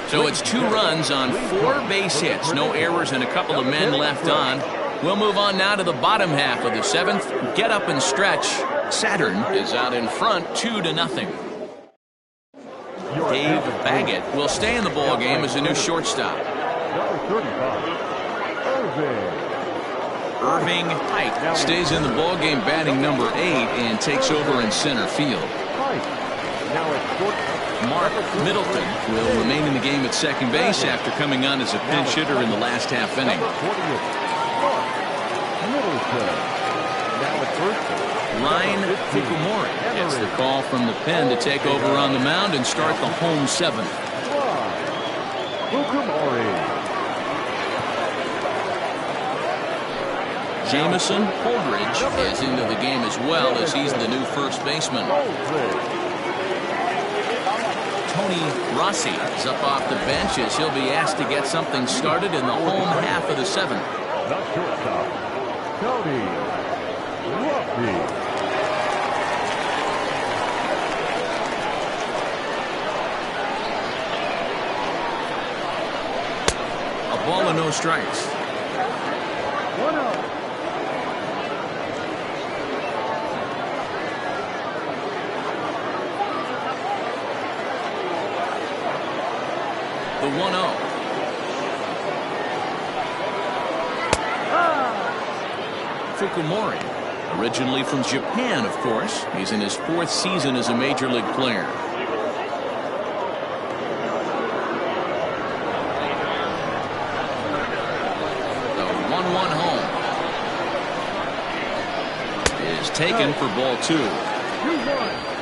Speaker 1: So it's 2 runs on 4 base hits, no errors, and a couple of men left on. We'll move on now to the bottom half of the 7th. Get up and stretch. Saturn is out in front, 2-0. Dave Baggett will stay in the ball game as a new shortstop. Irving Pike stays in the ball game batting number 8 and takes over in center field. Mark Middleton will remain in the game at second base after coming on as a pinch hitter in the last half inning. Ryan Fukumori gets the call from the pen to take over on the mound and start the home 7th. Jamison Holdridge is into the game as well as he's the new first baseman. Tony Rossi is up off the bench as he'll be asked to get something started in the home half of the 7th.
Speaker 3: Tony Rossi.
Speaker 1: A ball and no strikes.
Speaker 3: 1-0.
Speaker 1: The 1-0. Fukumori, originally from Japan, of course. He's in his 4th season as a major league player. The 1-1 home is taken for ball 2.
Speaker 3: 2-1.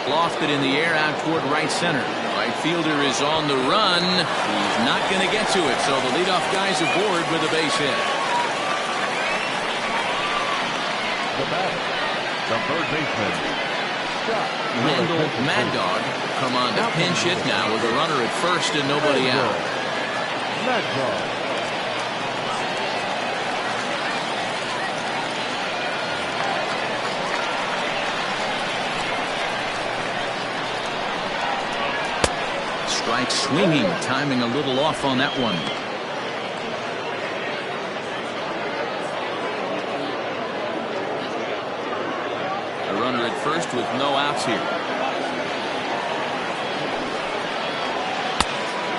Speaker 1: Lofted in the air out toward right center. Right fielder is on the run. He's not going to get to it, so the leadoff guy's aboard with a base hit.
Speaker 3: The batter, the third baseman,
Speaker 1: Randall Mad Dog come on to pinch hit now with a runner at first and nobody out.
Speaker 3: Mad Dog.
Speaker 1: Strike swinging, timing a little off on that one. A runner at first with no outs here.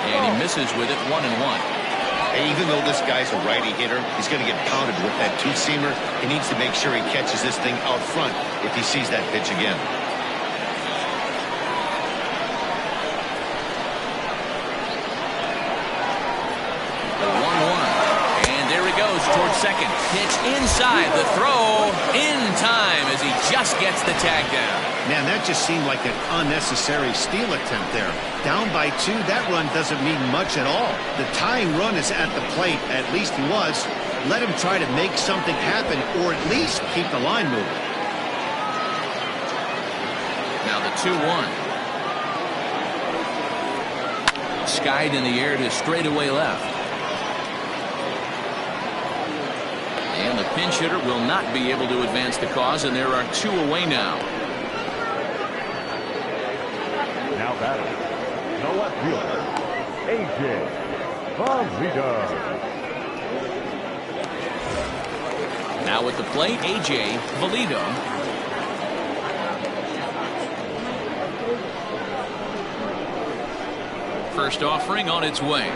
Speaker 1: And he misses with it, 1-1.
Speaker 2: And even though this guy's a righty hitter, he's going to get pounded with that two-seamer. He needs to make sure he catches this thing out front if he sees that pitch again.
Speaker 1: Towards second. Pitch inside. The throw in time as he just gets the tag down.
Speaker 2: Man, that just seemed like an unnecessary steal attempt there. Down by 2, that run doesn't mean much at all. The tying run is at the plate. At least he was. let him try to make something happen or at least keep the line moving.
Speaker 1: Now the 2-1. Skied in the air to straightaway left. And the pinch hitter will not be able to advance the cause, and there are 2 away now.
Speaker 3: Now batting, the left fielder, AJ Valita.
Speaker 1: Now at the plate, AJ Valita. First offering on its way.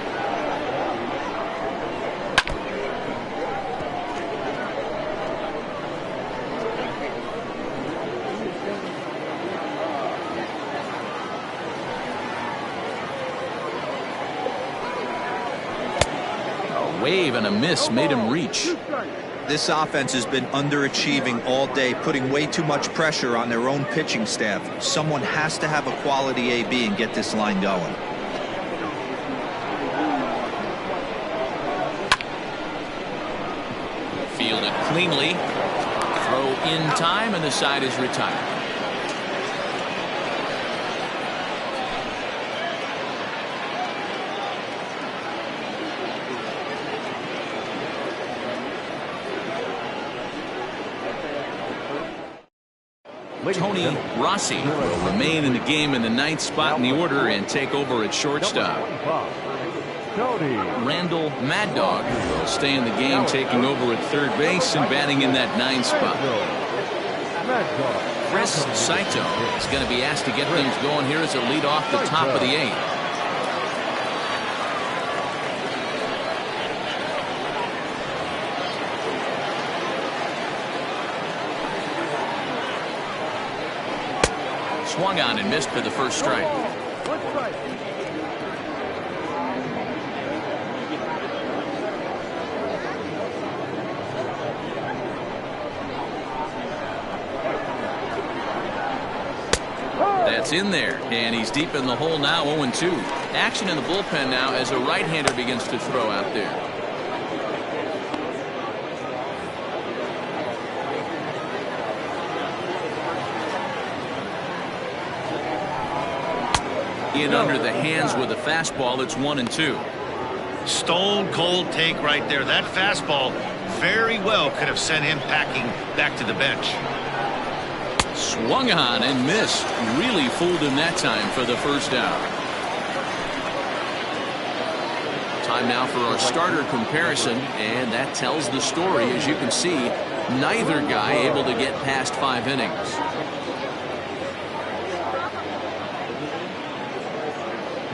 Speaker 1: A wave and a miss made him reach.
Speaker 4: This offense has been underachieving all day, putting way too much pressure on their own pitching staff. Someone has to have a quality AB and get this line going.
Speaker 1: Fielded cleanly. Throw in time, and the side is retired. Tony Rossi will remain in the game in the 9th spot in the order and take over at shortstop. Randall Mad Dog will stay in the game, taking over at third base and batting in that 9th spot. Chris Saito is going to be asked to get things going here as a lead off the top of the 8th. Swung on and missed for the first strike. That's in there, and he's deep in the hole now, 0-2. Action in the bullpen now as a right-hander begins to throw out there. In under the hands with a fastball. It's 1-2.
Speaker 2: Stone cold take right there. That fastball very well could have sent him packing back to the bench.
Speaker 1: Swung on and missed. Really fooled him that time for the first out. Time now for our starter comparison, and that tells the story. As you can see, neither guy able to get past 5 innings.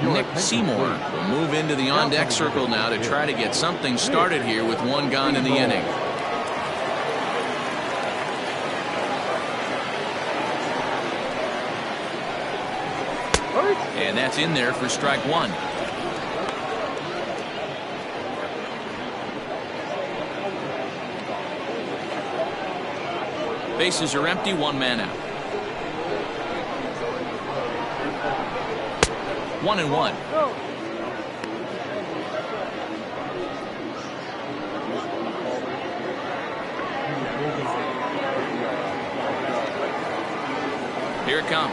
Speaker 1: Nick Seymour will move into the on-deck circle now to try to get something started here with 1 gone in the inning. And that's in there for strike 1. Bases are empty, 1 man out. 1-1. Here it comes.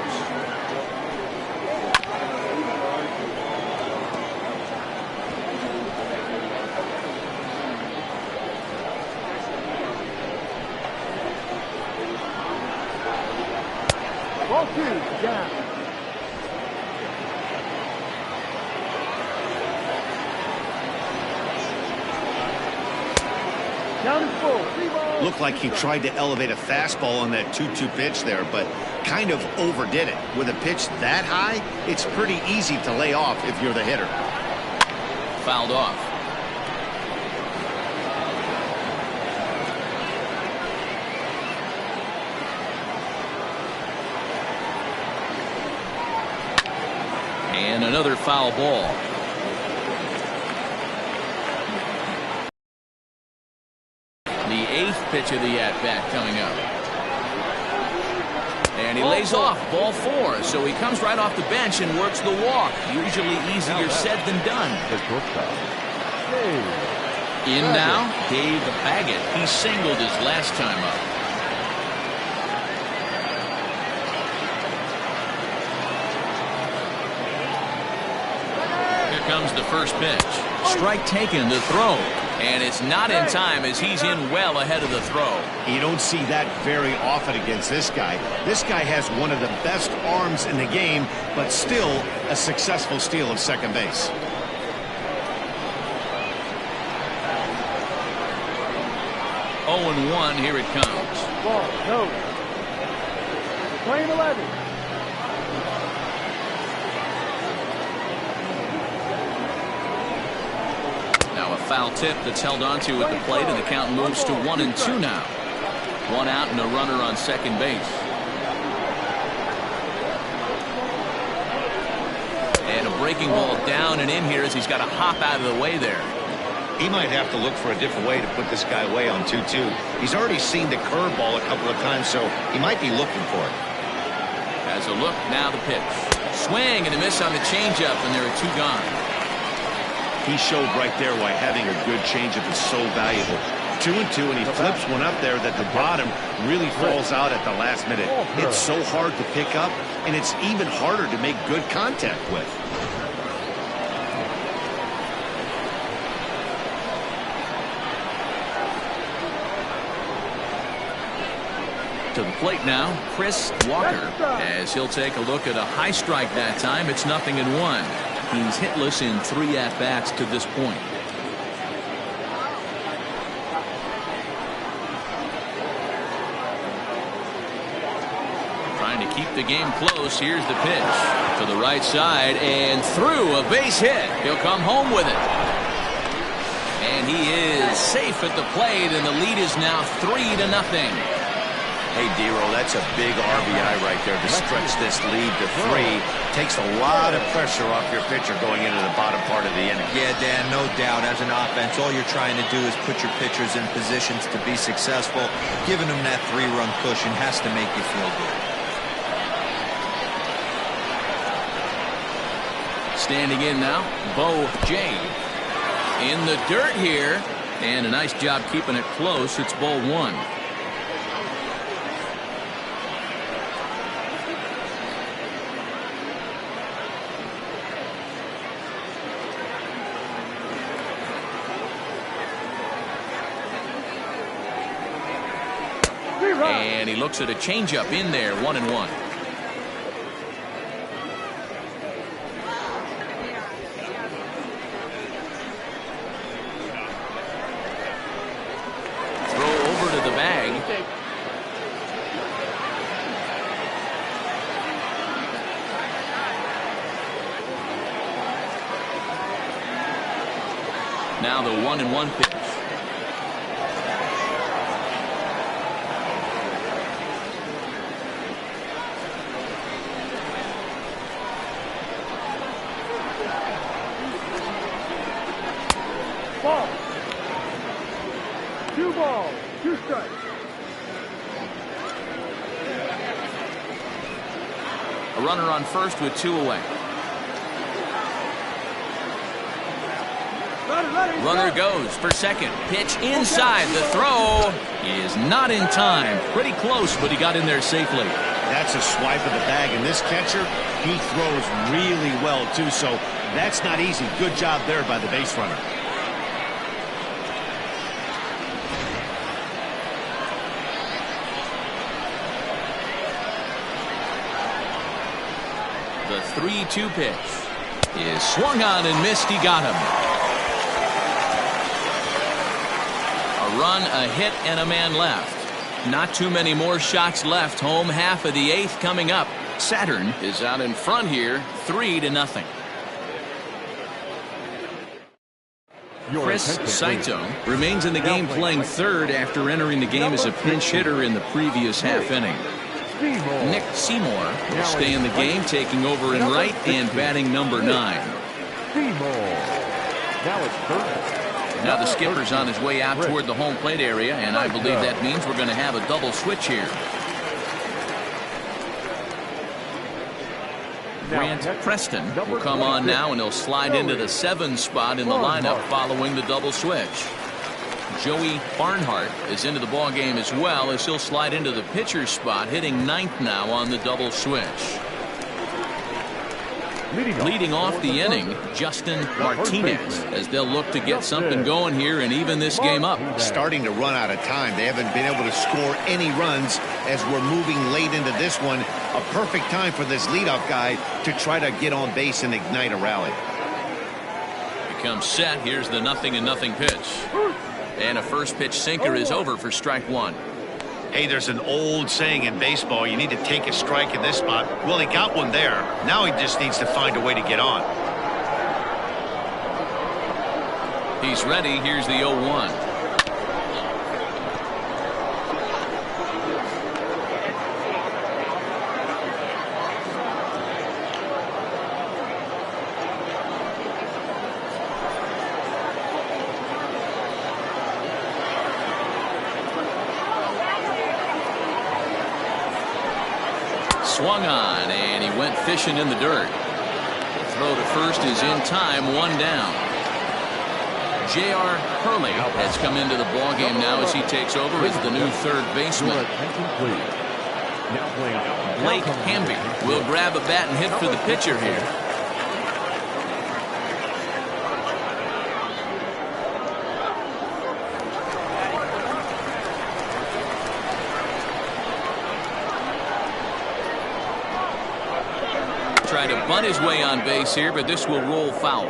Speaker 5: Ball 2 down.
Speaker 2: Looked like he tried to elevate a fastball on that 2-2 pitch there, but kind of overdid it. With a pitch that high, it's pretty easy to lay off if you're the hitter.
Speaker 1: Fouled off. And another foul ball. The 8th pitch of the at-bat coming up. And he lays off, ball 4. So he comes right off the bench and works the walk. Usually easier said than done.
Speaker 3: The shortstop,
Speaker 1: In now, Dave Baggett. He singled his last time up. Here comes the first pitch. Strike taken, the throw. And it's not in time as he's in well ahead of the throw.
Speaker 2: You don't see that very often against this guy. This guy has one of the best arms in the game, but still a successful steal of second base.
Speaker 1: Oh, and 1, here it comes.
Speaker 5: Ball, no. Playing 11.
Speaker 1: Now a foul tip that's held onto at the plate, and the count moves to 1-2 now. 1 out and a runner on second base. And a breaking ball down and in here as he's got to hop out of the way there.
Speaker 2: He might have to look for a different way to put this guy away on 2-2. He's already seen the curveball a couple of times, so he might be looking for it.
Speaker 1: As a look, now the pitch. Swing and a miss on the changeup, and there are 2 gone.
Speaker 2: He showed right there why having a good changeup is so valuable. 2-2, and he flips one up there that the bottom really falls out at the last minute. It's so hard to pick up, and it's even harder to make good contact with.
Speaker 1: To the plate now, Chris Walker, as he'll take a look at a high strike that time. It's 0-1. He's hitless in 3 at-bats to this point. Trying to keep the game close. Here's the pitch to the right side and through, a base hit. He'll come home with it. And he is safe at the plate, and the lead is now 3-0.
Speaker 2: Hey, Dero, that's a big RBI right there to stretch this lead to 3. Takes a lot of pressure off your pitcher going into the bottom part of the inning.
Speaker 4: Yeah, Dan, no doubt. As an offense, all you're trying to do is put your pitchers in positions to be successful. Giving them that 3-run cushion has to make you feel good.
Speaker 1: Standing in now, Bo Jade. In the dirt here, and a nice job keeping it close. It's ball 1. And he looks at a changeup in there, 1-1. Throw over to the bag. Now the 1-1 pitch.
Speaker 5: Ball. 2 balls, 2 strikes.
Speaker 1: A runner on first with 2 away. Runner goes for second. Pitch inside. The throw is not in time. Pretty close, but he got in there safely.
Speaker 2: That's a swipe of the bag, and this catcher, he throws really well, too, so that's not easy. Good job there by the base runner.
Speaker 1: The 3-2 pitch is swung on and missed. He got him. A run, a hit, and a man left. Not too many more shots left. Home half of the 8th coming up. Saturn is out in front here, 3-0. Chris Saito remains in the game, playing third after entering the game as a pinch hitter in the previous half inning. Nick Seymour will stay in the game, taking over in right and batting number 9. Now the skipper's on his way out toward the home plate area, and I believe that means we're going to have a double switch here. Grant Preston will come on now, and he'll slide into the 7 spot in the lineup following the double switch. Joey Barnhart is into the ball game as well, as he'll slide into the pitcher's spot, hitting ninth now on the double switch. Leading off the inning, Justin Martinez, as they'll look to get something going here and even this game up.
Speaker 2: Starting to run out of time. They haven't been able to score any runs as we're moving late into this one. A perfect time for this leadoff guy to try to get on base and ignite a rally.
Speaker 1: Becomes set. Here's the 0-0 pitch. And a first pitch sinker is over for strike one.
Speaker 2: Hey, there's an old saying in baseball, you need to take a strike in this spot. Well, he got one there. Now he just needs to find a way to get on.
Speaker 1: He's ready. Here's the 0-1. Swung on, and he went fishing in the dirt. Throw to first is in time, one down. J.R. Hurley has come into the ball game now as he takes over as the new third baseman. Blake Hamby will grab a bat and hit for the pitcher here. Try to bunt his way on base here, but this will roll foul.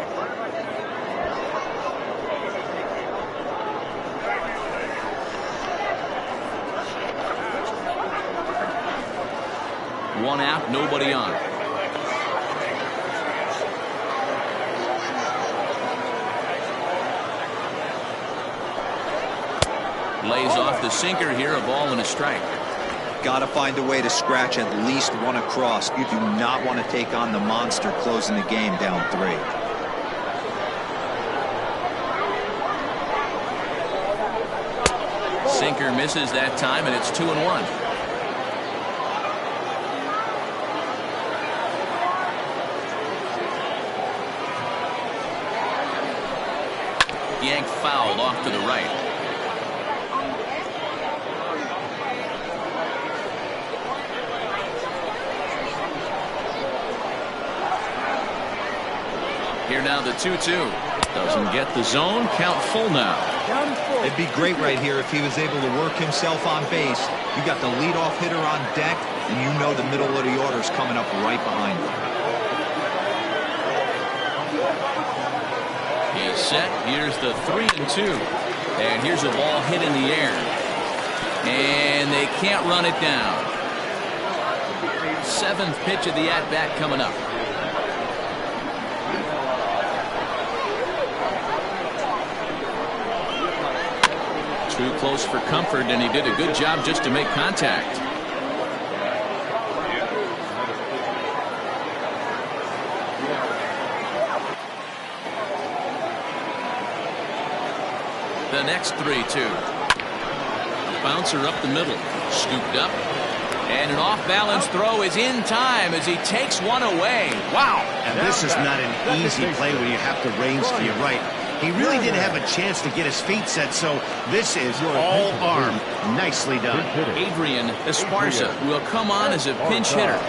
Speaker 1: One out, nobody on. Lays off the sinker here, a ball and a strike.
Speaker 4: Got to find a way to scratch at least one across. You do not want to take on the monster closing the game down 3.
Speaker 1: Sinker misses that time, and it's 2-1. Yanked foul off to the right. Here now the 2-2. Doesn't get the zone. Count full now.
Speaker 4: It'd be great right here if he was able to work himself on base. You got the leadoff hitter on deck, and you know the middle of the order is coming up right behind him.
Speaker 1: He's set. Here's the 3-2. And here's a ball hit in the air. And they can't run it down. 7th pitch of the at-bat coming up. Too close for comfort, and he did a good job just to make contact. The next 3-2. Bouncer up the middle. Scooped up. And an off-balance throw is in time as he takes one away. Wow.
Speaker 2: And this is not an easy play when you have to range to your right. He really didn't have a chance to get his feet set, so this is all arm. Nicely done.
Speaker 1: Adrian Esparza will come on as a pinch hitter.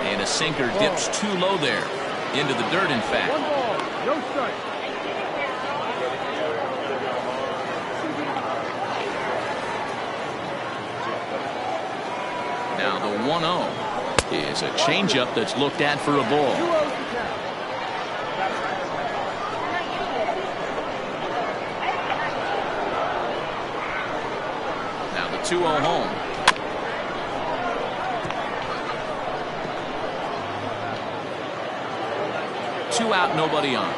Speaker 1: And a sinker dips too low there. Into the dirt, in fact.
Speaker 5: 1 ball, no strike.
Speaker 1: Now the 1-0 is a changeup that's looked at for a ball.
Speaker 5: 2-0 to count.
Speaker 1: Now the 2-0 home. Two out, nobody on.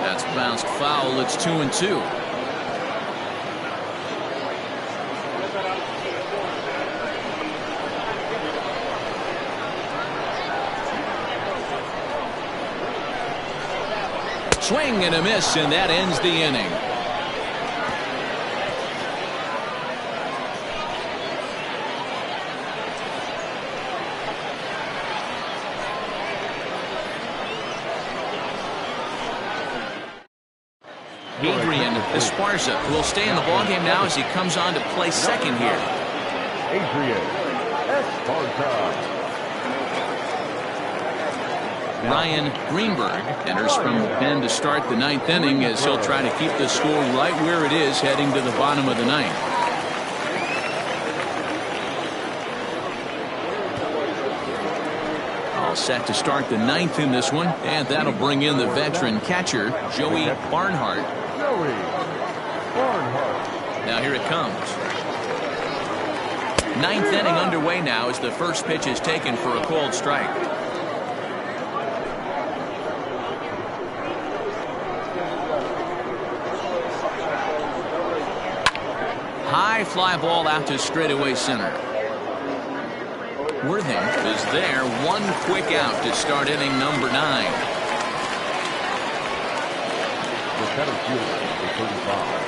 Speaker 1: That's bounced foul. It's 2-2. Swing and a miss, and that ends the inning. Adrian Esparza will stay in the ballgame now as he comes on to play second here.
Speaker 3: Adrian Esparza.
Speaker 1: Ryan Greenberg enters from the pen to start the ninth inning as he'll try to keep the score right where it is heading to the bottom of the ninth. All set to start the ninth in this one, and that'll bring in the veteran catcher, Joey Barnhart. Now here it comes. Ninth inning underway now as the first pitch is taken for a called strike. High fly ball out to straightaway center. Worthing is there. One quick out to start inning number 9.
Speaker 3: The center fielder, the 35.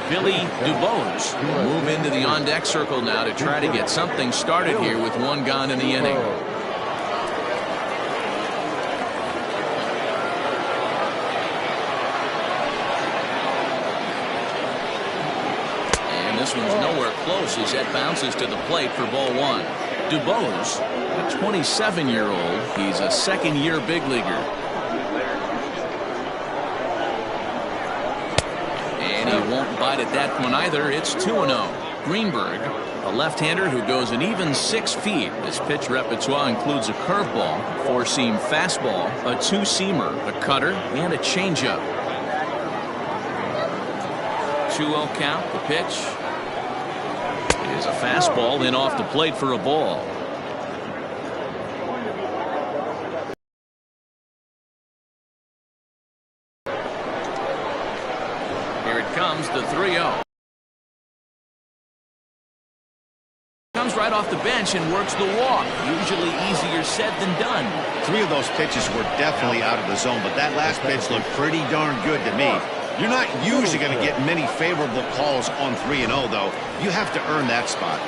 Speaker 1: Billy Dubose will move into the on-deck circle now to try to get something started here with one gone in the inning. This one's nowhere close as that bounces to the plate for ball 1. Dubose, a 27-year-old, he's a second-year big leaguer. And he won't bite at that one either. It's 2-0. Greenberg, a left-hander who goes an even 6 feet. His pitch repertoire includes a curveball, a four-seam fastball, a two-seamer, a cutter, and a changeup. 2-0 count. The pitch is a fastball in off the plate for a ball. Here it comes, the 3-0. Comes right off the bench and works the walk. Usually easier said than done.
Speaker 2: 3 of those pitches were definitely out of the zone, but that last pitch looked pretty darn good to me. You're not usually going to get many favorable calls on 3-0, though. You have to earn that spot.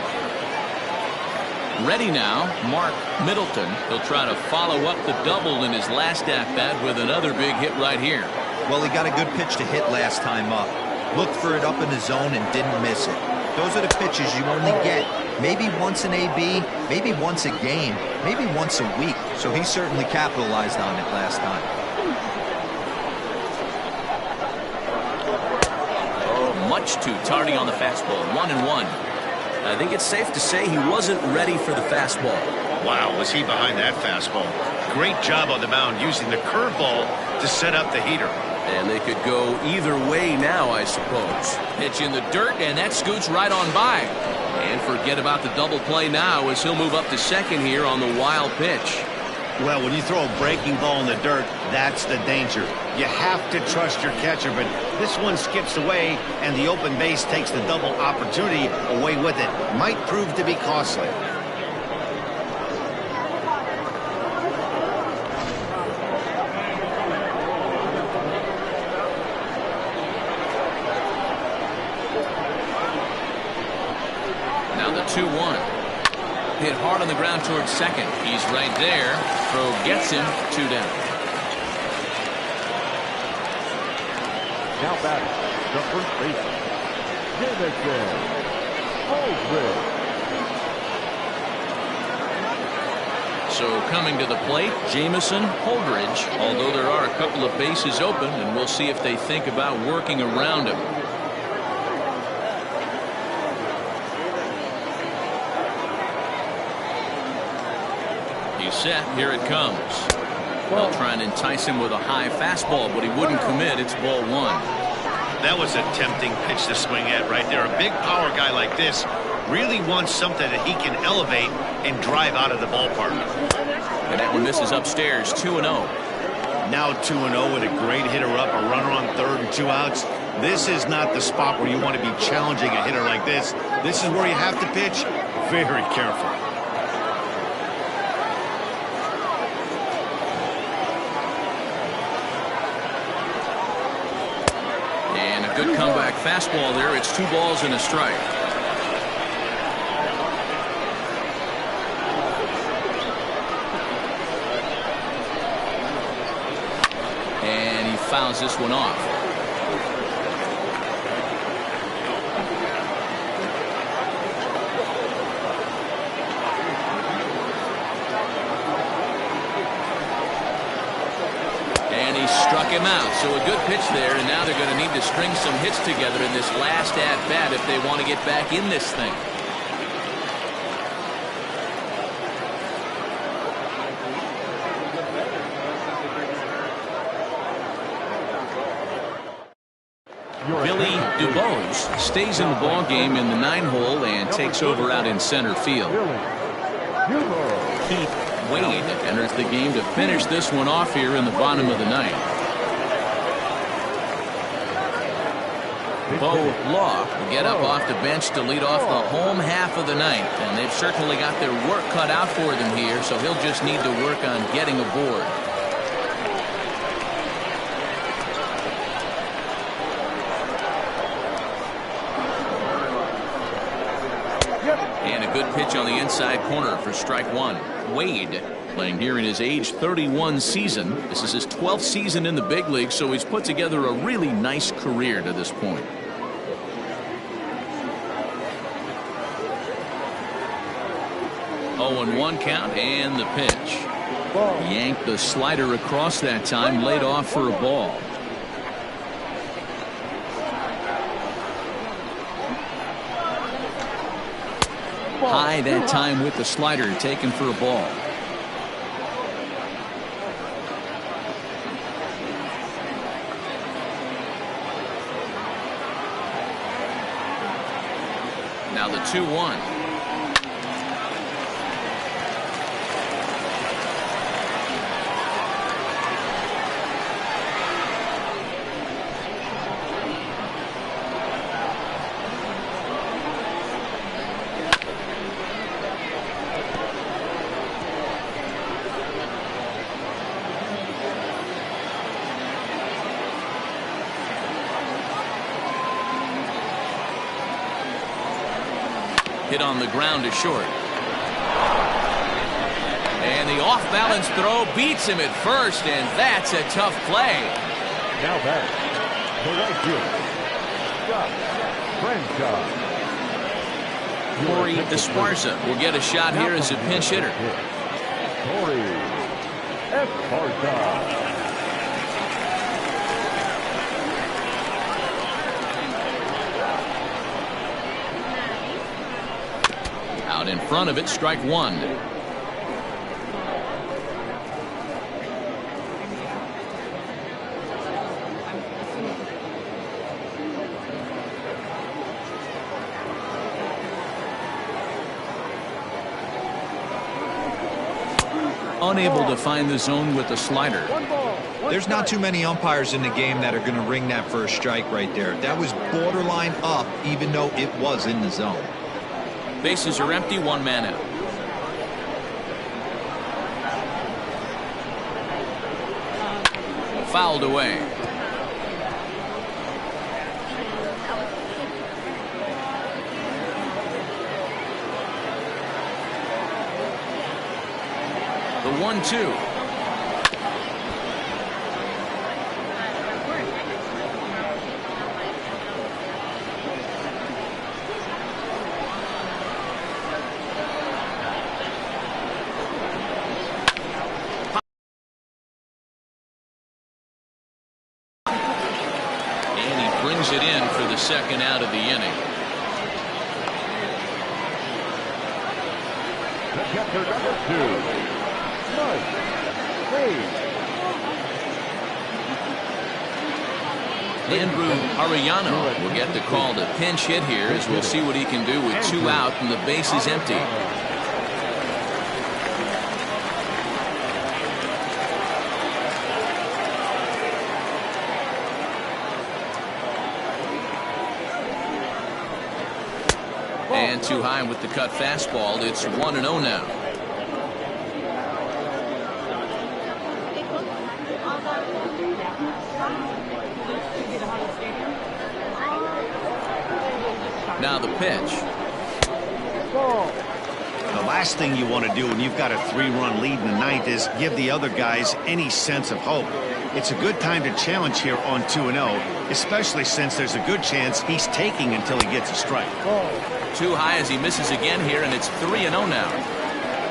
Speaker 1: Ready now, Mark Middleton. He'll try to follow up the double in his last at-bat with another big hit right here.
Speaker 4: Well, he got a good pitch to hit last time up. Looked for it up in the zone and didn't miss it. Those are the pitches you only get maybe once in AB, maybe once a game, maybe once a week. So he certainly capitalized on it last time.
Speaker 1: Much too tardy on the fastball. 1-1. I think it's safe to say he wasn't ready for the fastball.
Speaker 2: Wow, was he behind that fastball. Great job on the mound using the curveball to set up the heater.
Speaker 1: And they could go either way now, I suppose. Pitch in the dirt, and that scoots right on by. And forget about the double play now as he'll move up to second here on the wild pitch.
Speaker 2: Well, when you throw a breaking ball in the dirt, that's the danger. You have to trust your catcher, but this one skips away, and the open base takes the double opportunity away with it. Might prove to be costly.
Speaker 1: Now the 2-1. Hit hard on the ground towards second. He's right there. Throw gets him. 2 down.
Speaker 3: Now batting, the first baseman, Jamison Holdridge.
Speaker 1: So coming to the plate, Jamison Holdridge. Although there are a couple of bases open, and we'll see if they think about working around him. Set. Here it comes. They'll try and entice him with a high fastball, but he wouldn't commit. It's ball 1.
Speaker 2: That was a tempting pitch to swing at right there. A big power guy like this really wants something that he can elevate and drive out of the ballpark.
Speaker 1: And that one misses upstairs. 2-0.
Speaker 2: Now 2-0 with a great hitter up, a runner on third and 2 outs. This is not the spot where you want to be challenging a hitter like this. This is where you have to pitch very careful.
Speaker 1: Good comeback fastball there. It's 2 balls and a strike. fouls this one off. And he struck him out. So a good pitch there, and now they're going to need to string some hits together in this last at-bat if they want to get back in this thing. Billy DuBose stays in the ball game in the 9-hole and takes over out in center field. Keith Wade enters the game to finish this one off here in the bottom of the 9th. Bo Law will get up off the bench to lead off the home half of the 9th, and they've certainly got their work cut out for them here, so he'll just need to work on getting aboard. And a good pitch on the inside corner for strike one. Wade playing here in his age 31 season. This is his 12th season in the big league, so he's put together a really nice career to this point. Oh, and 1 count, and the pitch. Yanked the slider across that time, laid off for a ball. High that time with the slider, taken for a ball. Now the 2-1. Hit on the ground to short. And the off-balance throw beats him at first, and that's a tough play.
Speaker 3: Now back, the right fielder, Scott Franchise.
Speaker 1: Corey Esparza will get a shot here as a pinch hitter.
Speaker 3: Corey Esparza.
Speaker 1: Out in front of it, strike one. Unable to find the zone with the slider.
Speaker 4: There's not too many umpires in the game that are going to ring that first strike right there. That was borderline up, even though it was in the zone.
Speaker 1: Bases are empty, 1 man out. Fouled away. The 1-2. Brings it in for the second out of the inning.
Speaker 3: The catcher, number 2, Mike Hayes.
Speaker 1: Andrew Arellano will get the call to pinch hit here, as we'll see what he can do with 2 out and the base is empty. And too high with the cut fastball. It's 1-0 now. Now the pitch.
Speaker 2: The last thing you want to do when you've got a 3-run lead in the 9th is give the other guys any sense of hope. It's a good time to challenge here on 2-0, especially since there's a good chance he's taking until he gets a strike.
Speaker 1: Too high as he misses again here, and it's 3-0 now.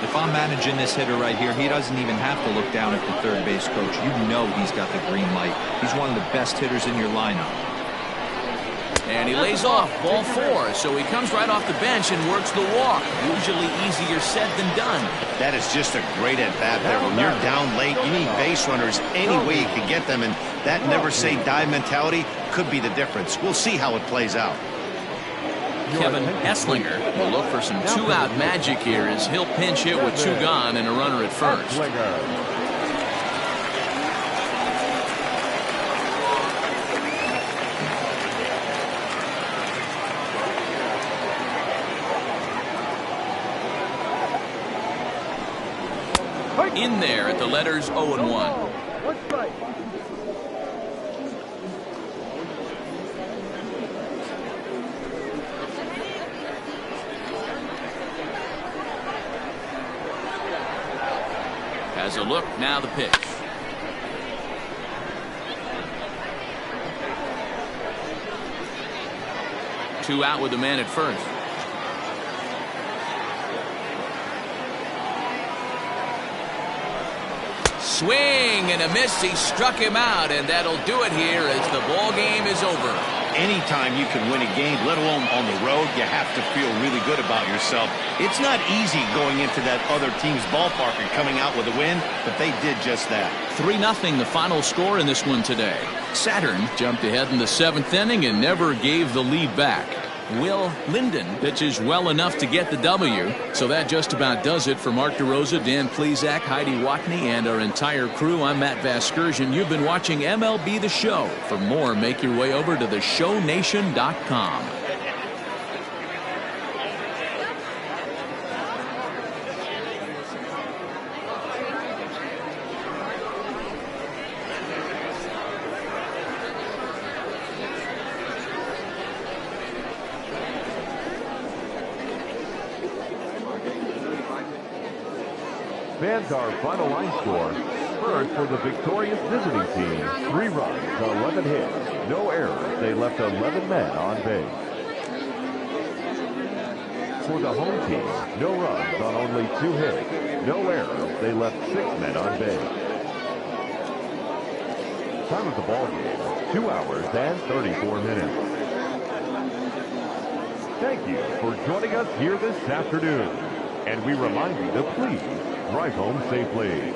Speaker 4: If I'm managing this hitter right here, he doesn't even have to look down at the third base coach. You know he's got the green light. He's one of the best hitters in your lineup.
Speaker 1: And he lays off, ball 4, so he comes right off the bench and works the walk. Usually easier said than done.
Speaker 2: That is just a great at-bat there. When you're down late, you need base runners any way you can get them, and that never-say-die mentality could be the difference. We'll see how it plays out.
Speaker 1: Kevin Esslinger will look for some two-out magic here as he'll pinch hit with 2 gone and a runner at first. In there at the letters 0-1.
Speaker 5: One strike.
Speaker 1: Has a look, now the pitch. Two out with the man at first. Swing and a miss. He struck him out, and that'll do it here as the ball game is over.
Speaker 2: Anytime you can win a game, let alone on the road, you have to feel really good about yourself. It's not easy going into that other team's ballpark and coming out with a win, but they did just that.
Speaker 1: 3-0 the final score in this one today. Saturn jumped ahead in the 7th inning and never gave the lead back. Will Linden pitches well enough to get the W. So that just about does it for Mark DeRosa, Dan Plesac, Heidi Watney, and our entire crew. I'm Matt Vasgersian. You've been watching MLB The Show. For more, make your way over to theshownation.com.
Speaker 3: Fans, our final line score. First, for the victorious visiting team, 3 runs, 11 hits, no errors. They left 11 men on base. For the home team, no runs on only 2 hits, no errors. They left 6 men on base. Time of the ball game, 2 hours and 34 minutes. Thank you for joining us here this afternoon. And we remind you to please drive home safely.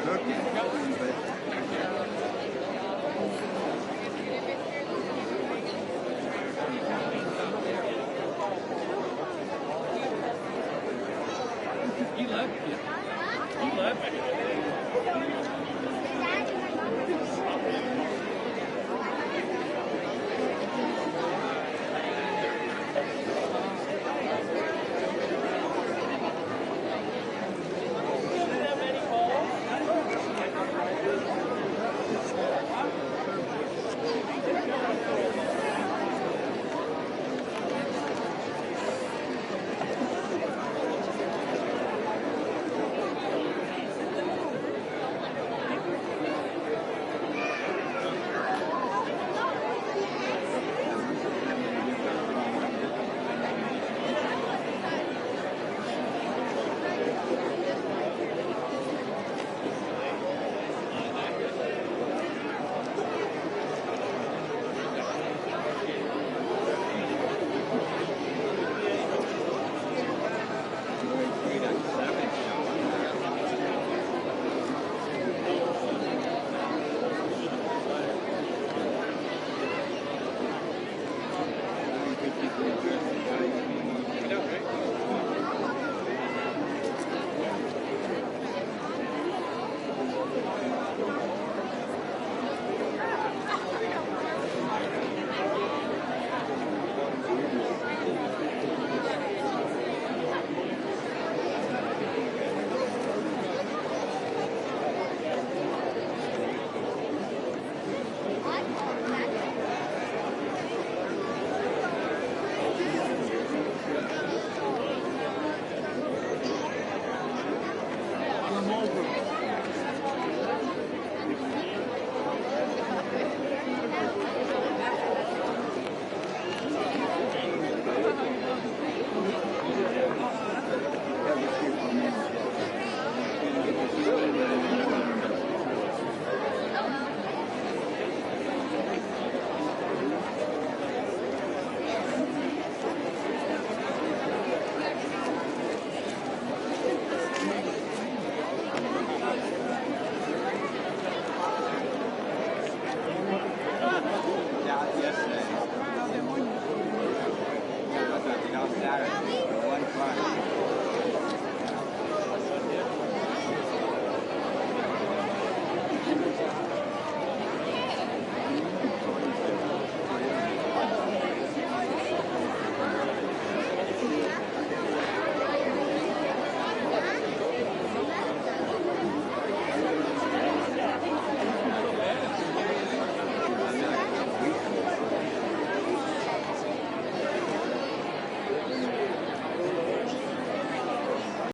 Speaker 6: He left. He left.